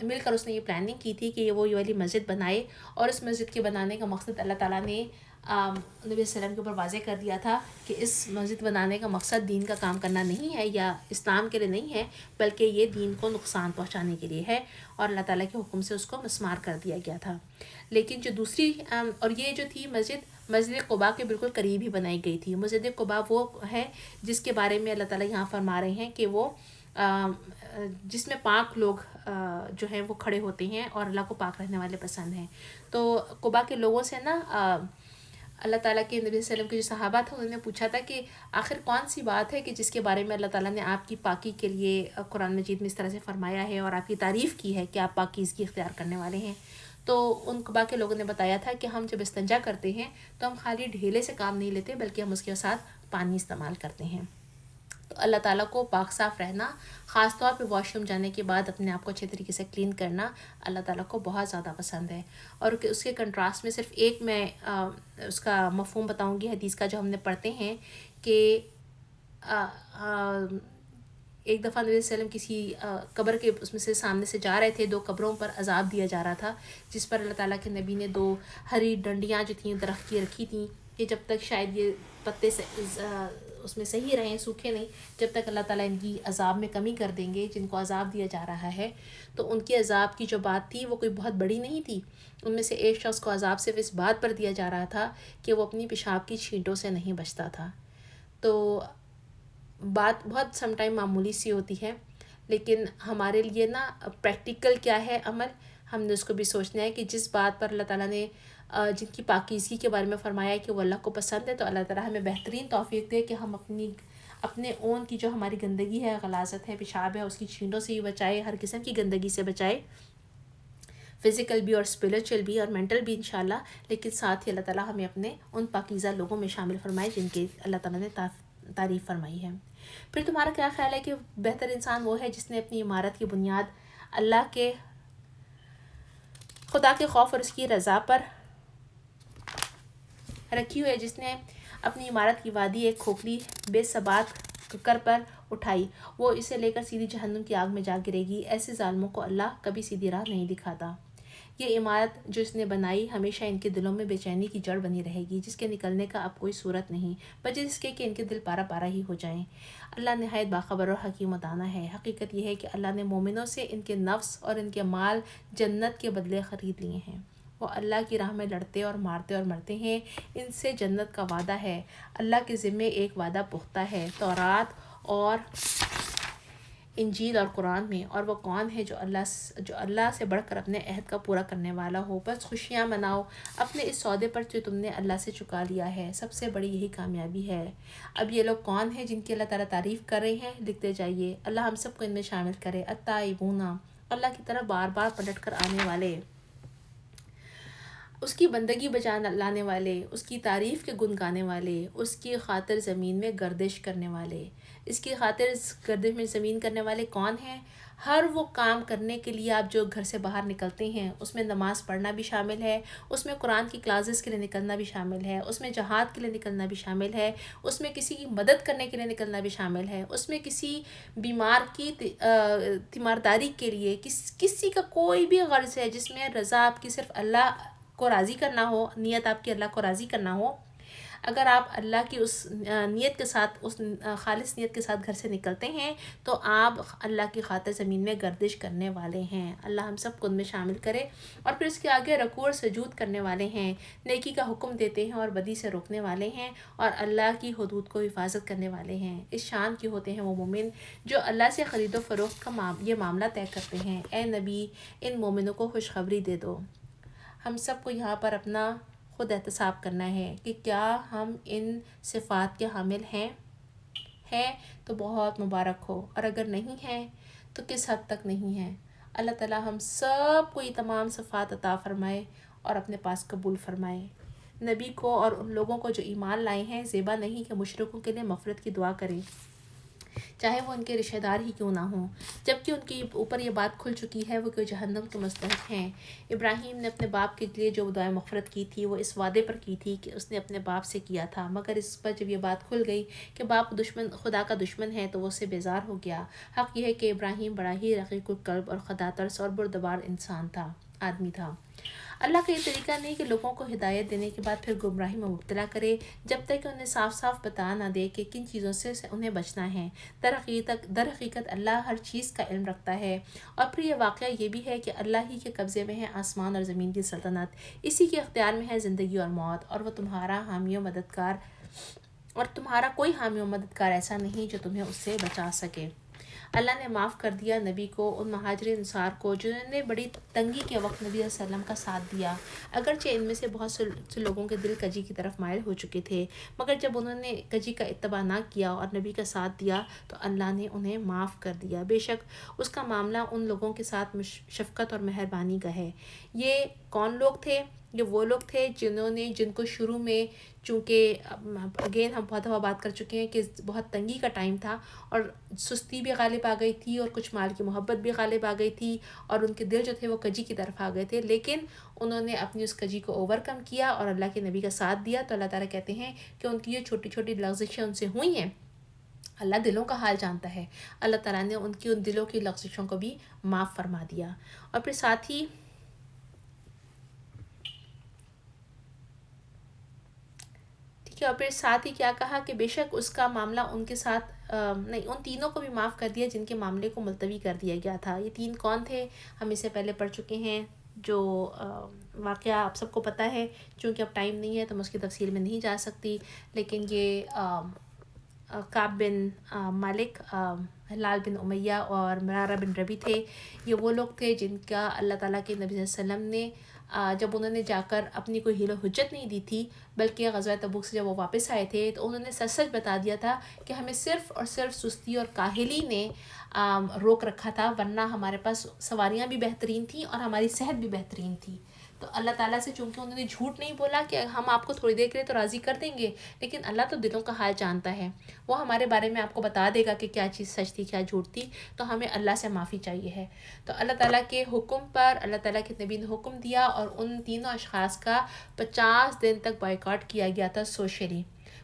مل کر اس نے یہ پلاننگ کی تھی کہ وہ یہ والی مسجد بنائے. اور اس مسجد کے بنانے کا مقصد اللہ تعالیٰ نے نبی علیہ السلام کے اوپر واضح کر دیا تھا کہ اس مسجد بنانے کا مقصد دین کا کام کرنا نہیں ہے یا اسلام کے لیے نہیں ہے، بلکہ یہ دین کو نقصان پہنچانے کے لیے ہے. اور اللہ تعالیٰ کے حکم سے اس کو مسمار کر دیا گیا تھا. لیکن جو دوسری اور یہ جو تھی مسجد قباء کے بالکل قریب ہی بنائی گئی تھی. مسجد قباء وہ ہے جس کے بارے میں اللہ تعالیٰ یہاں فرما رہے ہیں کہ وہ جس میں پاک لوگ جو ہیں وہ کھڑے ہوتے ہیں اور اللہ کو پاک رہنے والے پسند ہیں. تو قباء کے لوگوں سے نا اللہ تعالیٰ کے نبی صلی اللہ علیہ وسلم کے جو صحابہ تھے انہوں نے پوچھا تھا کہ آخر کون سی بات ہے کہ جس کے بارے میں اللہ تعالیٰ نے آپ کی پاکی کے لیے قرآن مجید میں اس طرح سے فرمایا ہے اور آپ کی تعریف کی ہے کہ آپ پاکیزگی اختیار کرنے والے ہیں. تو ان قباء کے لوگوں نے بتایا تھا کہ ہم جب استنجا کرتے ہیں تو ہم خالی ڈھیلے سے کام نہیں لیتے بلکہ ہم اس کے ساتھ پانی استعمال کرتے ہیں. تو اللہ تعالیٰ کو پاک صاف رہنا، خاص طور پہ واش روم جانے کے بعد اپنے آپ کو اچھے طریقے سے کلین کرنا اللہ تعالیٰ کو بہت زیادہ پسند ہے. اور اس کے کنٹراسٹ میں صرف ایک میں اس کا مفہوم بتاؤں گی حدیث کا جو ہم نے پڑھتے ہیں کہ ایک دفعہ نبی علیہ السلام کسی قبر کے اس میں سے سامنے سے جا رہے تھے، 2 قبروں پر عذاب دیا جا رہا تھا جس پر اللہ تعالیٰ کے نبی نے 2 ہری ڈنڈیاں جو تھیں درخت کی رکھی تھیں کہ جب تک شاید یہ پتے سے اس میں صحیح رہیں، سوکھے نہیں، جب تک اللہ تعالیٰ ان کی عذاب میں کمی کر دیں گے جن کو عذاب دیا جا رہا ہے. تو ان کی عذاب کی جو بات تھی وہ کوئی بہت بڑی نہیں تھی. ان میں سے ایک شخص کو عذاب صرف اس بات پر دیا جا رہا تھا کہ وہ اپنی پیشاب کی چھینٹوں سے نہیں بچتا تھا. تو بات بہت سم ٹائم معمولی سی ہوتی ہے، لیکن ہمارے لیے نا پریکٹیکل کیا ہے عمل، ہم نے اس کو بھی سوچنا ہے کہ جس بات پر اللہ تعالیٰ نے جن کی پاکیزگی کے بارے میں فرمایا ہے کہ وہ اللہ کو پسند ہے، تو اللہ تعالیٰ ہمیں بہترین توفیق دے کہ ہم اپنے اون کی جو ہماری گندگی ہے، غلاظت ہے، پیشاب ہے، اس کی چھینٹوں سے ہی بچائے، ہر قسم کی گندگی سے بچائے، فزیکل بھی اور اسپریچول بھی اور مینٹل بھی انشاءاللہ. لیکن ساتھ ہی اللہ تعالیٰ ہمیں اپنے ان پاکیزہ لوگوں میں شامل فرمائے جن کی اللہ تعالیٰ نے تعریف فرمائی ہے. پھر تمہارا کیا خیال ہے کہ بہتر انسان وہ ہے جس نے اپنی عمارت کی بنیاد اللہ کے خدا کے خوف اور اس کی رضا پر رکھی ہوئی ہے، جس نے اپنی عمارت کی وادی ایک کھوکھلی بے ثبات ککر پر اٹھائی، وہ اسے لے کر سیدھی جہنم کی آگ میں جا گرے گی. ایسے ظالموں کو اللہ کبھی سیدھی راہ نہیں دکھاتا. یہ عمارت جو اس نے بنائی ہمیشہ ان کے دلوں میں بے چینی کی جڑ بنی رہے گی جس کے نکلنے کا اب کوئی صورت نہیں، بجائے اس کے کہ ان کے دل پارا پارا ہی ہو جائیں. اللہ نہایت باخبر اور حکیم و دانا ہے. حقیقت یہ ہے کہ اللہ نے مومنوں سے ان کے نفس اور ان کے مال جنت کے بدلے خرید لیے ہیں. وہ اللہ کی راہ میں لڑتے اور مارتے اور مرتے ہیں، ان سے جنت کا وعدہ ہے۔ اللہ کے ذمے ایک وعدہ پختہ ہے تورات اور انجیل اور قرآن میں، اور وہ کون ہے جو اللہ سے بڑھ کر اپنے عہد کا پورا کرنے والا ہو۔ بس خوشیاں مناؤ اپنے اس سودے پر جو تم نے اللہ سے چکا لیا ہے، سب سے بڑی یہی کامیابی ہے۔ اب یہ لوگ کون ہیں جن کی اللہ تعالیٰ تعریف کر رہے ہیں؟ لکھتے جائیے، اللہ ہم سب کو ان میں شامل کرے۔ التائبون، اللہ کی طرف بار بار پلٹ کر آنے والے، اس کی بندگی بجا لانے والے، اس کی تعریف کے گن گانے والے، اس کی خاطر زمین میں گردش کرنے والے۔ اس کی خاطر گردش میں زمین کرنے والے کون ہیں؟ ہر وہ کام کرنے کے لیے آپ جو گھر سے باہر نکلتے ہیں، اس میں نماز پڑھنا بھی شامل ہے، اس میں قرآن کی کلاسز کے لیے نکلنا بھی شامل ہے، اس میں جہاد کے لیے نکلنا بھی شامل ہے، اس میں کسی کی مدد کرنے کے لیے نکلنا بھی شامل ہے، اس میں کسی بیمار کی تیمارداری کے لیے، کسی کا کوئی بھی غرض ہے جس میں رضا آپ کی صرف اللہ کو راضی کرنا ہو، نیت آپ کی اللہ کو راضی کرنا ہو۔ اگر آپ اللہ کی اس نیت کے ساتھ، اس خالص نیت کے ساتھ گھر سے نکلتے ہیں تو آپ اللہ کی خاطر زمین میں گردش کرنے والے ہیں۔ اللہ ہم سب کو ان میں شامل کرے۔ اور پھر اس کے آگے رکوع اور سجود کرنے والے ہیں، نیکی کا حکم دیتے ہیں اور بدی سے روکنے والے ہیں، اور اللہ کی حدود کو حفاظت کرنے والے ہیں۔ اس شان کے ہوتے ہیں وہ مومن جو اللہ سے خرید و فروخت کا یہ معاملہ طے کرتے ہیں۔ اے نبی، ان مومنوں کو خوشخبری دے دو۔ ہم سب کو یہاں پر اپنا خود احتساب کرنا ہے کہ کیا ہم ان صفات کے حامل ہیں تو بہت مبارک ہو، اور اگر نہیں ہیں تو کس حد تک نہیں ہیں۔ اللہ تعالیٰ ہم سب کو یہ تمام صفات عطا فرمائے اور اپنے پاس قبول فرمائے۔ نبی کو اور ان لوگوں کو جو ایمان لائے ہیں زیبا نہیں کہ مشرکوں کے لیے مغفرت کی دعا کریں، چاہے وہ ان کے رشتہ دار ہی کیوں نہ ہوں، جبکہ ان کے اوپر یہ بات کھل چکی ہے وہ کہ جہنم کے مستحق ہیں۔ ابراہیم نے اپنے باپ کے لیے جو دعائے مغفرت کی تھی وہ اس وعدے پر کی تھی کہ اس نے اپنے باپ سے کیا تھا، مگر اس پر جب یہ بات کھل گئی کہ باپ خدا کا دشمن ہے تو وہ اس سے بیزار ہو گیا۔ حق یہ ہے کہ ابراہیم بڑا ہی رقیق القلب اور خدا ترس اور بردبار آدمی تھا۔ اللہ کا یہ طریقہ نہیں کہ لوگوں کو ہدایت دینے کے بعد پھر گمراہی میں مبتلا کرے جب تک کہ انہیں صاف صاف بتا نہ دے کہ کن چیزوں سے انہیں بچنا ہے۔ در حقیقت اللہ ہر چیز کا علم رکھتا ہے، اور پھر یہ واقعہ یہ بھی ہے کہ اللہ ہی کے قبضے میں ہے آسمان اور زمین کی سلطنت، اسی کے اختیار میں ہے زندگی اور موت، اور وہ تمہارا حامی و مددگار، اور تمہارا کوئی حامی و مددگار ایسا نہیں جو تمہیں اس سے بچا سکے۔ اللہ نے معاف کر دیا نبی کو، ان مہاجر انصار کو جنہوں نے بڑی تنگی کے وقت نبی علیہ وسلم کا ساتھ دیا، اگرچہ ان میں سے بہت سے لوگوں کے دل کجی کی طرف مائل ہو چکے تھے، مگر جب انہوں نے کجی کا اتباع نہ کیا اور نبی کا ساتھ دیا تو اللہ نے انہیں معاف کر دیا۔ بے شک اس کا معاملہ ان لوگوں کے ساتھ شفقت اور مہربانی کا ہے۔ یہ کون لوگ تھے؟ یہ وہ لوگ تھے جن کو شروع میں، چونکہ اگین ہم بہت دفعہ بات کر چکے ہیں کہ بہت تنگی کا ٹائم تھا اور سستی بھی غالب آ گئی تھی اور کچھ مال کی محبت بھی غالب آ گئی تھی، اور ان کے دل جو تھے وہ کجی کی طرف آ گئے تھے، لیکن انہوں نے اپنی اس کجی کو اوور کم کیا اور اللہ کے نبی کا ساتھ دیا، تو اللہ تعالیٰ کہتے ہیں کہ ان کی یہ چھوٹی چھوٹی لغزشیں ان سے ہوئی ہیں، اللہ دلوں کا حال جانتا ہے، اللہ تعالیٰ نے ان دلوں کی لغزشوں کو بھی معاف فرما دیا۔ اور پھر ساتھ ہی کیا کہا کہ بے شک اس کا معاملہ ان کے ساتھ نہیں، ان تینوں کو بھی معاف کر دیا جن کے معاملے کو ملتوی کر دیا گیا تھا۔ یہ تین کون تھے؟ ہم اسے پہلے پڑھ چکے ہیں، جو واقعہ آپ سب کو پتہ ہے، چونکہ اب ٹائم نہیں ہے تو میں اس کی تفصیل میں نہیں جا سکتی، لیکن یہ کعب بن مالک، ہلال بن امیہ اور مرارہ بن ربی تھے۔ یہ وہ لوگ تھے جن کا اللہ تعالیٰ کے نبی صلی اللہ علیہ وسلم نے جب انہوں نے جا کر اپنی کوئی حیل و حجت نہیں دی تھی، بلکہ غزوہ تبوک سے جب وہ واپس آئے تھے تو انہوں نے سچ بتا دیا تھا کہ ہمیں صرف اور صرف سستی اور کاہلی نے روک رکھا تھا، ورنہ ہمارے پاس سواریاں بھی بہترین تھیں اور ہماری صحت بھی بہترین تھی۔ تو اللہ تعالیٰ سے چونکہ انہوں نے جھوٹ نہیں بولا کہ ہم آپ کو تھوڑی دیر کے لیے تو راضی کر دیں گے، لیکن اللہ تو دلوں کا حال جانتا ہے، وہ ہمارے بارے میں آپ کو بتا دے گا کہ کیا چیز سچ تھی کیا جھوٹ تھی، تو ہمیں اللہ سے معافی چاہیے ہے۔ تو اللہ تعالیٰ کے حکم پر اللہ تعالیٰ کے نبی نے حکم دیا اور ان تینوں اشخاص کا 50 دن تک بائیکاٹ کیا گیا تھا سوشلی۔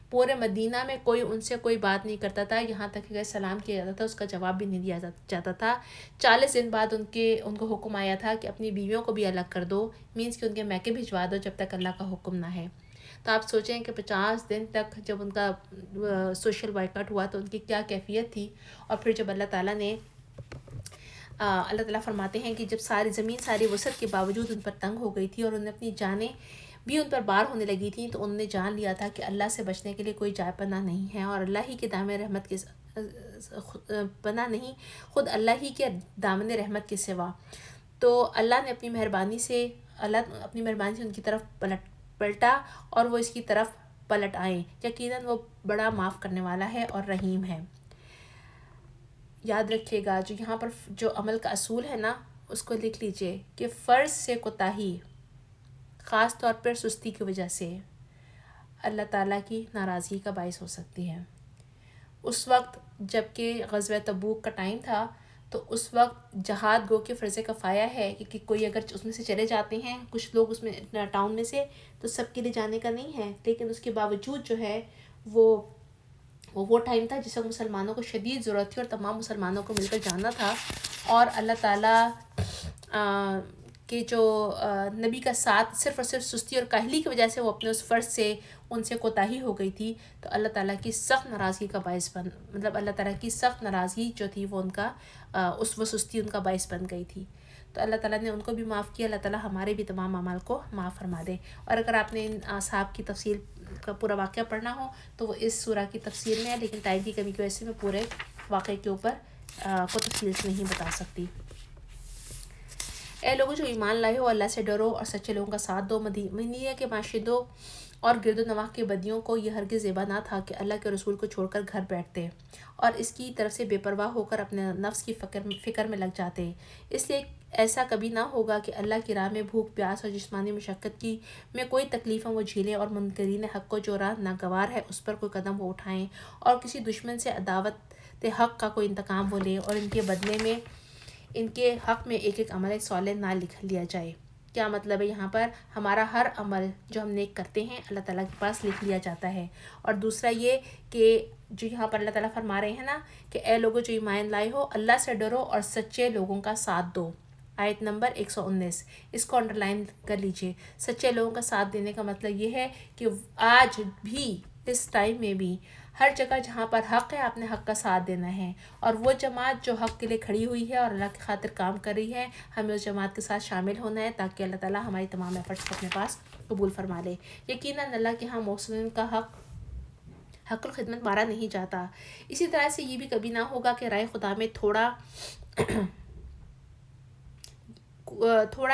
پورے مدینہ میں کوئی ان سے کوئی بات نہیں کرتا تھا، یہاں تک کہ سلام کیا جاتا تھا اس کا جواب بھی نہیں دیا جاتا تھا۔ 40 دن بعد ان کو حکم آیا تھا کہ اپنی بیویوں کو بھی الگ کر دو، مینس کہ ان کے میکے بھجوا دو جب تک اللہ کا حکم نہ ہے۔ تو آپ سوچیں کہ 50 دن تک جب ان کا سوشل بائیکاٹ ہوا تو ان کی کیا کیفیت تھی، اور پھر جب اللہ تعالیٰ نے اللہ تعالیٰ فرماتے ہیں کہ جب ساری زمین ساری وسعت کے باوجود ان پر تنگ ہو گئی تھی اور انہیں اپنی جانیں بھی ان پر بار ہونے لگی تھیں، تو انہوں نے جان لیا تھا کہ اللہ سے بچنے کے لیے کوئی جائے پناہ نہیں ہے، اور اللہ ہی کے دامن رحمت کے پناہ نہیں، خود اللہ ہی کے دامن رحمت کے سوا۔ تو اللہ نے اپنی مہربانی سے ان کی طرف پلٹا اور وہ اس کی طرف پلٹ آئیں۔ یقیناً وہ بڑا معاف کرنے والا ہے اور رحیم ہے۔ یاد رکھیے گا، جو یہاں پر جو عمل کا اصول ہے نا، اس کو لکھ لیجئے کہ فرض سے کوتاہی، خاص طور پر سستی کی وجہ سے، اللہ تعالیٰ کی ناراضگی کا باعث ہو سکتی ہے۔ اس وقت جب کہ غزوہ تبوک کا ٹائم تھا، تو اس وقت جہاد گو کہ فرض کفایہ ہے کہ کوئی اگر اس میں سے چلے جاتے ہیں کچھ لوگ اس میں ٹاؤن میں سے، تو سب کے لیے جانے کا نہیں ہے، لیکن اس کے باوجود جو ہے وہ ٹائم تھا جس وقت مسلمانوں کو شدید ضرورت تھی اور تمام مسلمانوں کو مل کر جانا تھا، اور اللہ تعالیٰ کہ جو نبی کا ساتھ صرف اور صرف سستی اور کاہلی کی وجہ سے وہ اپنے اس فرض سے ان سے کوتاہی ہو گئی تھی، تو اللہ تعالیٰ کی سخت ناراضگی کا باعث اللہ تعالیٰ کی سخت ناراضگی جو تھی وہ ان کا وہ سستی ان کا باعث بن گئی تھی۔ تو اللہ تعالیٰ نے ان کو بھی معاف کیا، اللہ تعالیٰ ہمارے بھی تمام اعمال کو معاف فرما دے۔ اور اگر آپ نے ان اصحاب کی تفصیل کا پورا واقعہ پڑھنا ہو تو وہ اس سورہ کی تفسیر میں ہے، لیکن ٹائم کی کمی کی وجہ سے میں پورے واقعے کے اوپر کو تفصیل سے نہیں بتا سکتی۔ اے لوگوں جو ایمان لائے ہو، اللہ سے ڈرو اور سچے لوگوں کا ساتھ دو۔ مدینہ کے معاشدوں اور گرد و نواح کے بدیوں کو یہ ہرگز زیبا نہ تھا کہ اللہ کے رسول کو چھوڑ کر گھر بیٹھتے اور اس کی طرف سے بے پرواہ ہو کر اپنے نفس کی فکر میں لگ جاتے۔ اس لیے ایسا کبھی نہ ہوگا کہ اللہ کی راہ میں بھوک پیاس اور جسمانی مشقت کی میں کوئی تکلیفیں وہ جھیلیں، اور منکرین حق کو جو راہ ناگوار ہے اس پر کوئی قدم وہ اٹھائیں، اور کسی دشمن سے عداوت حق کا کوئی انتقام وہ لیں، اور ان کے بدلے میں ان کے حق میں ایک ایک عمل صالح نہ لکھ لیا جائے۔ کیا مطلب ہے؟ یہاں پر ہمارا ہر عمل جو ہم نیک کرتے ہیں اللہ تعالیٰ کے پاس لکھ لیا جاتا ہے۔ اور دوسرا یہ کہ جو یہاں پر اللہ تعالیٰ فرما رہے ہیں نا کہ اے لوگوں جو ایمان لائے ہو، اللہ سے ڈرو اور سچے لوگوں کا ساتھ دو۔ آیت نمبر 119، اس کو انڈرلائن کر لیجئے۔ سچے لوگوں کا ساتھ دینے کا مطلب یہ ہے کہ آج بھی اس ٹائم میں بھی ہر جگہ جہاں پر حق ہے آپ نے حق کا ساتھ دینا ہے، اور وہ جماعت جو حق کے لیے کھڑی ہوئی ہے اور اللہ کی خاطر کام کر رہی ہے، ہمیں اس جماعت کے ساتھ شامل ہونا ہے تاکہ اللہ تعالیٰ ہماری تمام ایفرٹس کو اپنے پاس قبول فرما لے۔ یقیناً اللہ کے ہاں محسنین کا حق الخدمت مارا نہیں جاتا۔ اسی طرح سے یہ بھی کبھی نہ ہوگا کہ رائے خدا میں تھوڑا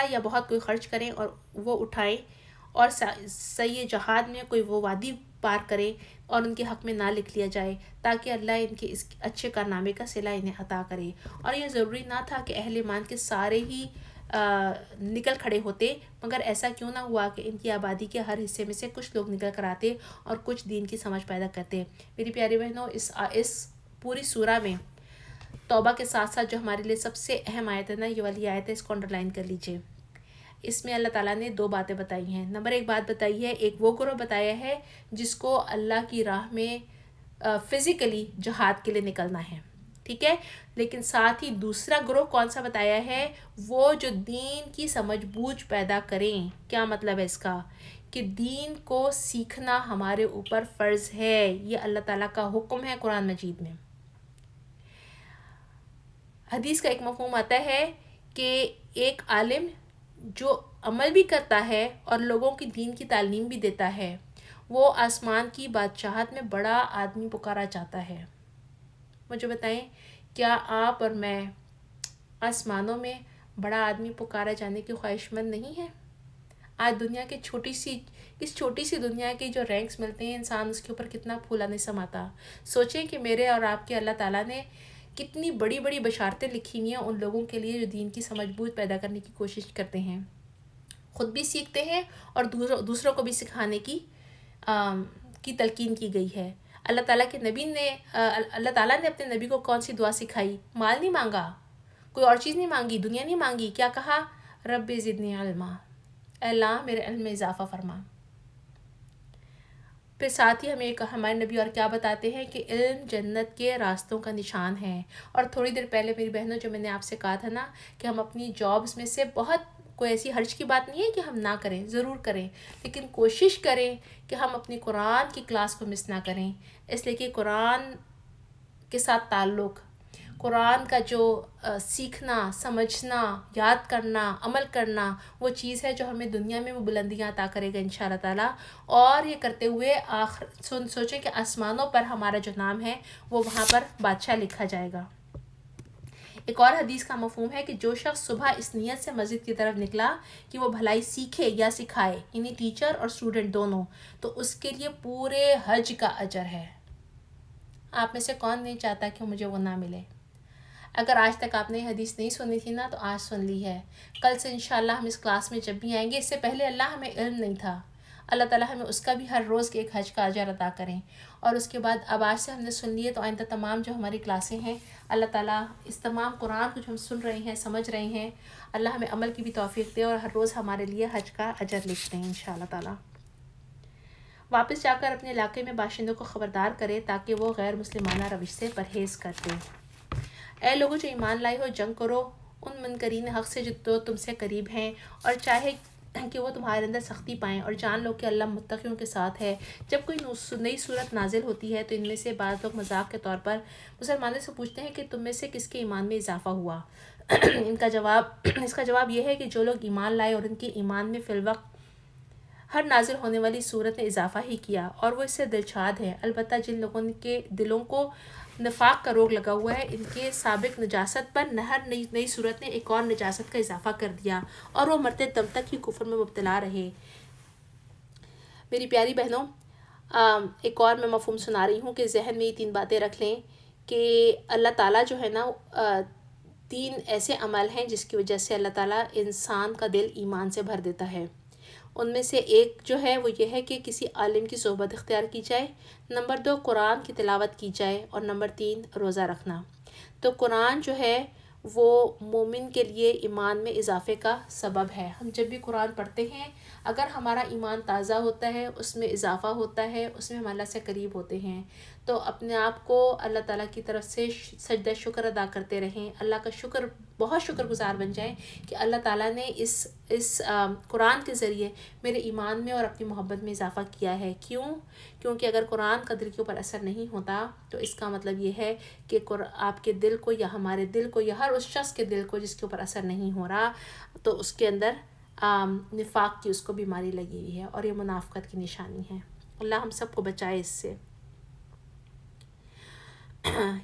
یا بہت کوئی خرچ کریں اور وہ اٹھائیں، اور صحیح جہاد میں کوئی وہ وادی پار کرے اور ان کے حق میں نہ لکھ لیا جائے تاکہ اللہ ان کے اس اچھے کارنامے کا صلہ انہیں عطا کرے۔ اور یہ ضروری نہ تھا کہ اہل ایمان کے سارے ہی نکل کھڑے ہوتے، مگر ایسا کیوں نہ ہوا کہ ان کی آبادی کے ہر حصے میں سے کچھ لوگ نکل کر آتے اور کچھ دین کی سمجھ پیدا کرتے۔ میری پیاری بہنوں، اس پوری سورہ میں توبہ کے ساتھ ساتھ جو ہمارے لیے سب سے اہم آیت ہے نا، یہ والی آیت ہے، اس کو انڈرلائن کر لیجئے۔ اس میں اللہ تعالیٰ نے 2 باتیں بتائی ہیں۔ نمبر 1 بات بتائی ہے، ایک وہ گروہ بتایا ہے جس کو اللہ کی راہ میں فزیکلی جہاد کے لیے نکلنا ہے، ٹھیک ہے، لیکن ساتھ ہی دوسرا گروہ کون سا بتایا ہے، وہ جو دین کی سمجھ بوجھ پیدا کریں۔ کیا مطلب ہے اس کا؟ کہ دین کو سیکھنا ہمارے اوپر فرض ہے، یہ اللہ تعالیٰ کا حکم ہے قرآن مجید میں۔ حدیث کا ایک مفہوم آتا ہے کہ ایک عالم جو عمل بھی کرتا ہے اور لوگوں کی دین کی تعلیم بھی دیتا ہے، وہ آسمان کی بادشاہت میں بڑا آدمی پکارا جاتا ہے۔ مجھے بتائیں، کیا آپ اور میں آسمانوں میں بڑا آدمی پکارا جانے کی خواہش مند نہیں ہے؟ آج دنیا کے چھوٹی سی دنیا کے جو رینکس ملتے ہیں، انسان اس کے اوپر کتنا پھولا نہیں سماتا۔ سوچیں کہ میرے اور آپ کے اللہ تعالیٰ نے کتنی بڑی بڑی بشارتیں لکھی ہوئی ہیں ان لوگوں کے لیے جو دین کی سمجھ بوجھ پیدا کرنے کی کوشش کرتے ہیں، خود بھی سیکھتے ہیں اور دوسروں کو بھی سکھانے کی تلقین کی گئی ہے۔ اللہ تعالیٰ نے اپنے نبی کو کون سی دعا سکھائی؟ مال نہیں مانگا، کوئی اور چیز نہیں مانگی، دنیا نہیں مانگی، کیا کہا؟ رب زدنی علما، اے اللہ میرے علم میں اضافہ فرما۔ پھر ساتھ ہی ہمارے نبی اور کیا بتاتے ہیں کہ علم جنت کے راستوں کا نشان ہے۔ اور تھوڑی دیر پہلے میری بہنوں جو میں نے آپ سے کہا تھا نا کہ ہم اپنی جابس میں سے بہت کوئی ایسی حرج کی بات نہیں ہے کہ ہم نہ کریں، ضرور کریں، لیکن کوشش کریں کہ ہم اپنی قرآن کی کلاس کو مس نہ کریں، اس لیے کہ قرآن کے ساتھ تعلق قرآن کا جو سیکھنا، سمجھنا، یاد کرنا، عمل کرنا وہ چیز ہے جو ہمیں دنیا میں وہ بلندیاں عطا کرے گا انشاءاللہ تعالیٰ. اور یہ کرتے ہوئے سوچیں کہ آسمانوں پر ہمارا جو نام ہے وہ وہاں پر بادشاہ لکھا جائے گا. ایک اور حدیث کا مفہوم ہے کہ جو شخص صبح اس نیت سے مسجد کی طرف نکلا کہ وہ بھلائی سیکھے یا سکھائے، یعنی ٹیچر اور اسٹوڈنٹ دونوں، تو اس کے لیے پورے حج کا اجر ہے. آپ میں سے کون نہیں چاہتا کہ مجھے وہ نہ ملے؟ اگر آج تک آپ نے یہ حدیث نہیں سنی تھی نا تو آج سن لی ہے. کل سے انشاءاللہ ہم اس کلاس میں جب بھی آئیں گے، اس سے پہلے اللہ ہمیں علم نہیں تھا، اللہ تعالیٰ ہمیں اس کا بھی ہر روز کے ایک حج کا اجر عطا کریں. اور اس کے بعد اب آج سے ہم نے سن لیے تو آئندہ تمام جو ہماری کلاسیں ہیں، اللہ تعالیٰ اس تمام قرآن کو جو ہم سن رہے ہیں، سمجھ رہے ہیں، اللہ ہمیں عمل کی بھی توفیق دے اور ہر روز ہمارے لیے حج کا اجر لکھ دیں انشاءاللہ تعالیٰ. واپس جا کر اپنے علاقے میں باشندوں کو خبردار کرے تاکہ وہ غیر مسلمانہ روش سے پرہیز کرتے. اے لوگوں جو ایمان لائے ہو، جنگ کرو ان منکرین حق سے جو تم سے قریب ہیں، اور چاہے کہ وہ تمہارے اندر سختی پائیں، اور جان لو کہ اللہ متقیوں کے ساتھ ہے. جب کوئی نئی صورت نازل ہوتی ہے تو ان میں سے بعض لوگ مذاق کے طور پر مسلمانوں سے پوچھتے ہیں کہ تم میں سے کس کے ایمان میں اضافہ ہوا. اس کا جواب یہ ہے کہ جو لوگ ایمان لائے اور ان کے ایمان میں فی الوقت ہر نازل ہونے والی صورت نے اضافہ ہی کیا اور وہ اس سے دلشاد ہے. البتہ جن لوگوں کے دلوں کو نفاق کا روگ لگا ہوا ہے، ان کے سابق نجاست پر ہر نئی صورت نے ایک اور نجاست کا اضافہ کر دیا اور وہ مرتے دم تک ہی کفر میں مبتلا رہے. میری پیاری بہنوں، ایک اور میں مفہوم سنا رہی ہوں کہ ذہن میں یہ 3 باتیں رکھ لیں کہ اللہ تعالیٰ جو ہے نا 3 ایسے عمل ہیں جس کی وجہ سے اللہ تعالیٰ انسان کا دل ایمان سے بھر دیتا ہے. ان میں سے ایک جو ہے وہ یہ ہے کہ کسی عالم کی صحبت اختیار کی جائے، نمبر 2 قرآن کی تلاوت کی جائے، اور نمبر 3 روزہ رکھنا. تو قرآن جو ہے وہ مومن کے لیے ایمان میں اضافے کا سبب ہے. ہم جب بھی قرآن پڑھتے ہیں، اگر ہمارا ایمان تازہ ہوتا ہے، اس میں اضافہ ہوتا ہے، اس میں ہم اللہ سے قریب ہوتے ہیں، تو اپنے آپ کو اللہ تعالیٰ کی طرف سے سجدہ شکر ادا کرتے رہیں، اللہ کا بہت شکر گزار بن جائیں کہ اللہ تعالیٰ نے اس قرآن کے ذریعے میرے ایمان میں اور اپنی محبت میں اضافہ کیا ہے. کیونکہ اگر قرآن کا دل کے اوپر اثر نہیں ہوتا تو اس کا مطلب یہ ہے کہ آپ کے دل کو یا ہمارے دل کو یا ہر اس شخص کے دل کو جس کے اوپر اثر نہیں ہو رہا، تو اس کے اندر نفاق کی اس کو بیماری لگی ہوئی ہے اور یہ منافقت کی نشانی ہے. اللہ ہم سب کو بچائے اس سے.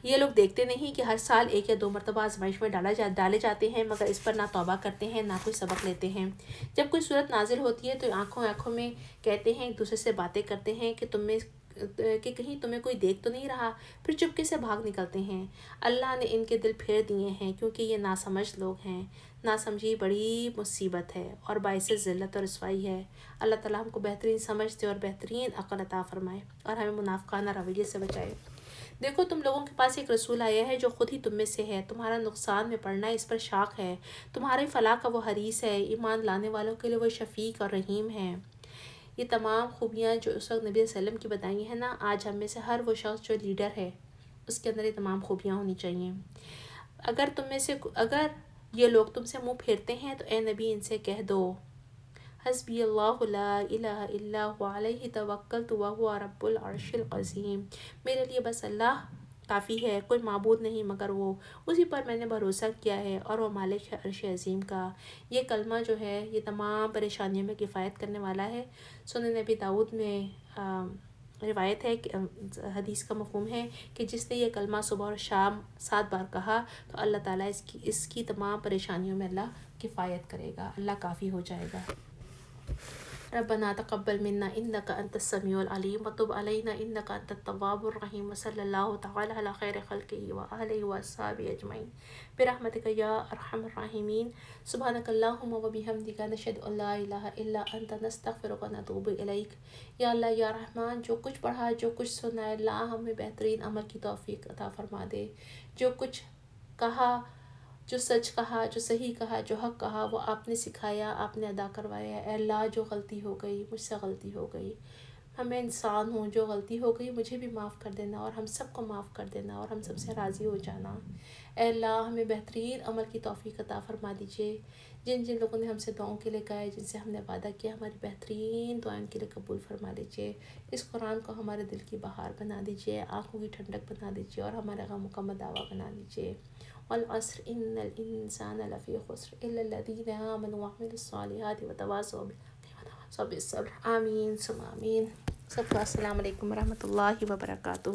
یہ لوگ دیکھتے نہیں کہ ہر سال 1 یا 2 مرتبہ آزمائش میں ڈالے جاتے ہیں، مگر اس پر نہ توبہ کرتے ہیں نہ کوئی سبق لیتے ہیں. جب کوئی صورت نازل ہوتی ہے تو آنکھوں میں کہتے ہیں، ایک دوسرے سے باتیں کرتے ہیں کہ کہیں تمہیں کوئی دیکھ تو نہیں رہا، پھر چپکے سے بھاگ نکلتے ہیں. اللہ نے ان کے دل پھیر دیے ہیں کیونکہ یہ ناسمجھ لوگ ہیں. ناسمجھی بڑی مصیبت ہے اور باعث ذلت اور رسوائی ہے. اللہ تعالیٰ ہم کو بہترین سمجھ دے اور بہترین عقل عطا فرمائے اور ہمیں منافقانہ رویے سے بچائے. دیکھو تم لوگوں کے پاس ایک رسول آیا ہے جو خود ہی تم میں سے ہے. تمہارا نقصان میں پڑنا اس پر شاق ہے، تمہاری فلاح کا وہ حریص ہے. ایمان لانے والوں کے لیے وہ شفیق اور رحیم ہے. یہ تمام خوبیاں جو اس وقت نبی صلی اللہ علیہ وسلم کی بتائی ہیں نا، آج ہم میں سے ہر وہ شخص جو لیڈر ہے اس کے اندر یہ تمام خوبیاں ہونی چاہیے. اگر یہ لوگ تم سے منہ پھیرتے ہیں تو اے نبی ان سے کہہ دو، حسبی اللہ لا الہ الا هو علیہ توکلت وہو رب العرش العظیم. میرے لیے بس اللہ کافی ہے، کوئی معبود نہیں مگر وہ، اسی پر میں نے بھروسہ کیا ہے اور وہ مالک ہے عرش عظیم کا. یہ کلمہ جو ہے یہ تمام پریشانیوں میں کفایت کرنے والا ہے. سنن نبی داؤد میں روایت ہے کہ حدیث کا مفہوم ہے کہ جس نے یہ کلمہ صبح اور شام 7 بار کہا تو اللہ تعالیٰ اس کی تمام پریشانیوں میں اللہ کفایت کرے گا، اللہ کافی ہو جائے گا. ربنا تقبل منا انك انت السميع العليم وتب علينا انك انت التواب الرحيم وصلى الله تعالى على خير خلقه واله واصحابه اجمعين برحمتك يا ارحم الراحمين. سبحانك اللهم وبحمدك نشهد ان لا اله الا انت نستغفرك ونتوب اليك. یا اللہ یا رحمان، جو کچھ پڑھا، جو کچھ سنا ہے، اللہ ہمیں بہترین عمل کی توفیق عطا فرما دے. جو کچھ کہا، جو سچ کہا، جو صحیح کہا، جو حق کہا، وہ آپ نے سکھایا، آپ نے ادا کروایا. اے اللہ جو غلطی ہو گئی، مجھ سے غلطی ہو گئی، میں انسان ہوں، جو غلطی ہو گئی مجھے بھی معاف کر دینا، اور ہم سب کو معاف کر دینا، اور ہم سب سے راضی ہو جانا۔ اے اللہ ہمیں بہترین عمل کی توفیق عطا فرما دیجیے۔ جن جن لوگوں نے ہم سے دعاؤں کے لیے کہا ہے، جن سے ہم نے وعدہ کیا، ہماری بہترین دعائیں کے لیے قبول فرما لیجیے۔ اس قرآن کو ہمارے دل کی بہار بنا دیجیے، آنکھوں کی ٹھنڈک بنا دیجیے، اور ہمارے غموں کا مداوا بنا دیجیے۔ والعصر ان الانسان لفی خسر الا الذین آمنوا وعملوا الصالحات وتواصوا بالحق وتواصوا بالصبر۔ آمین ثم آمین۔ سب کو السلام علیکم ورحمۃ اللہ وبرکاتہ۔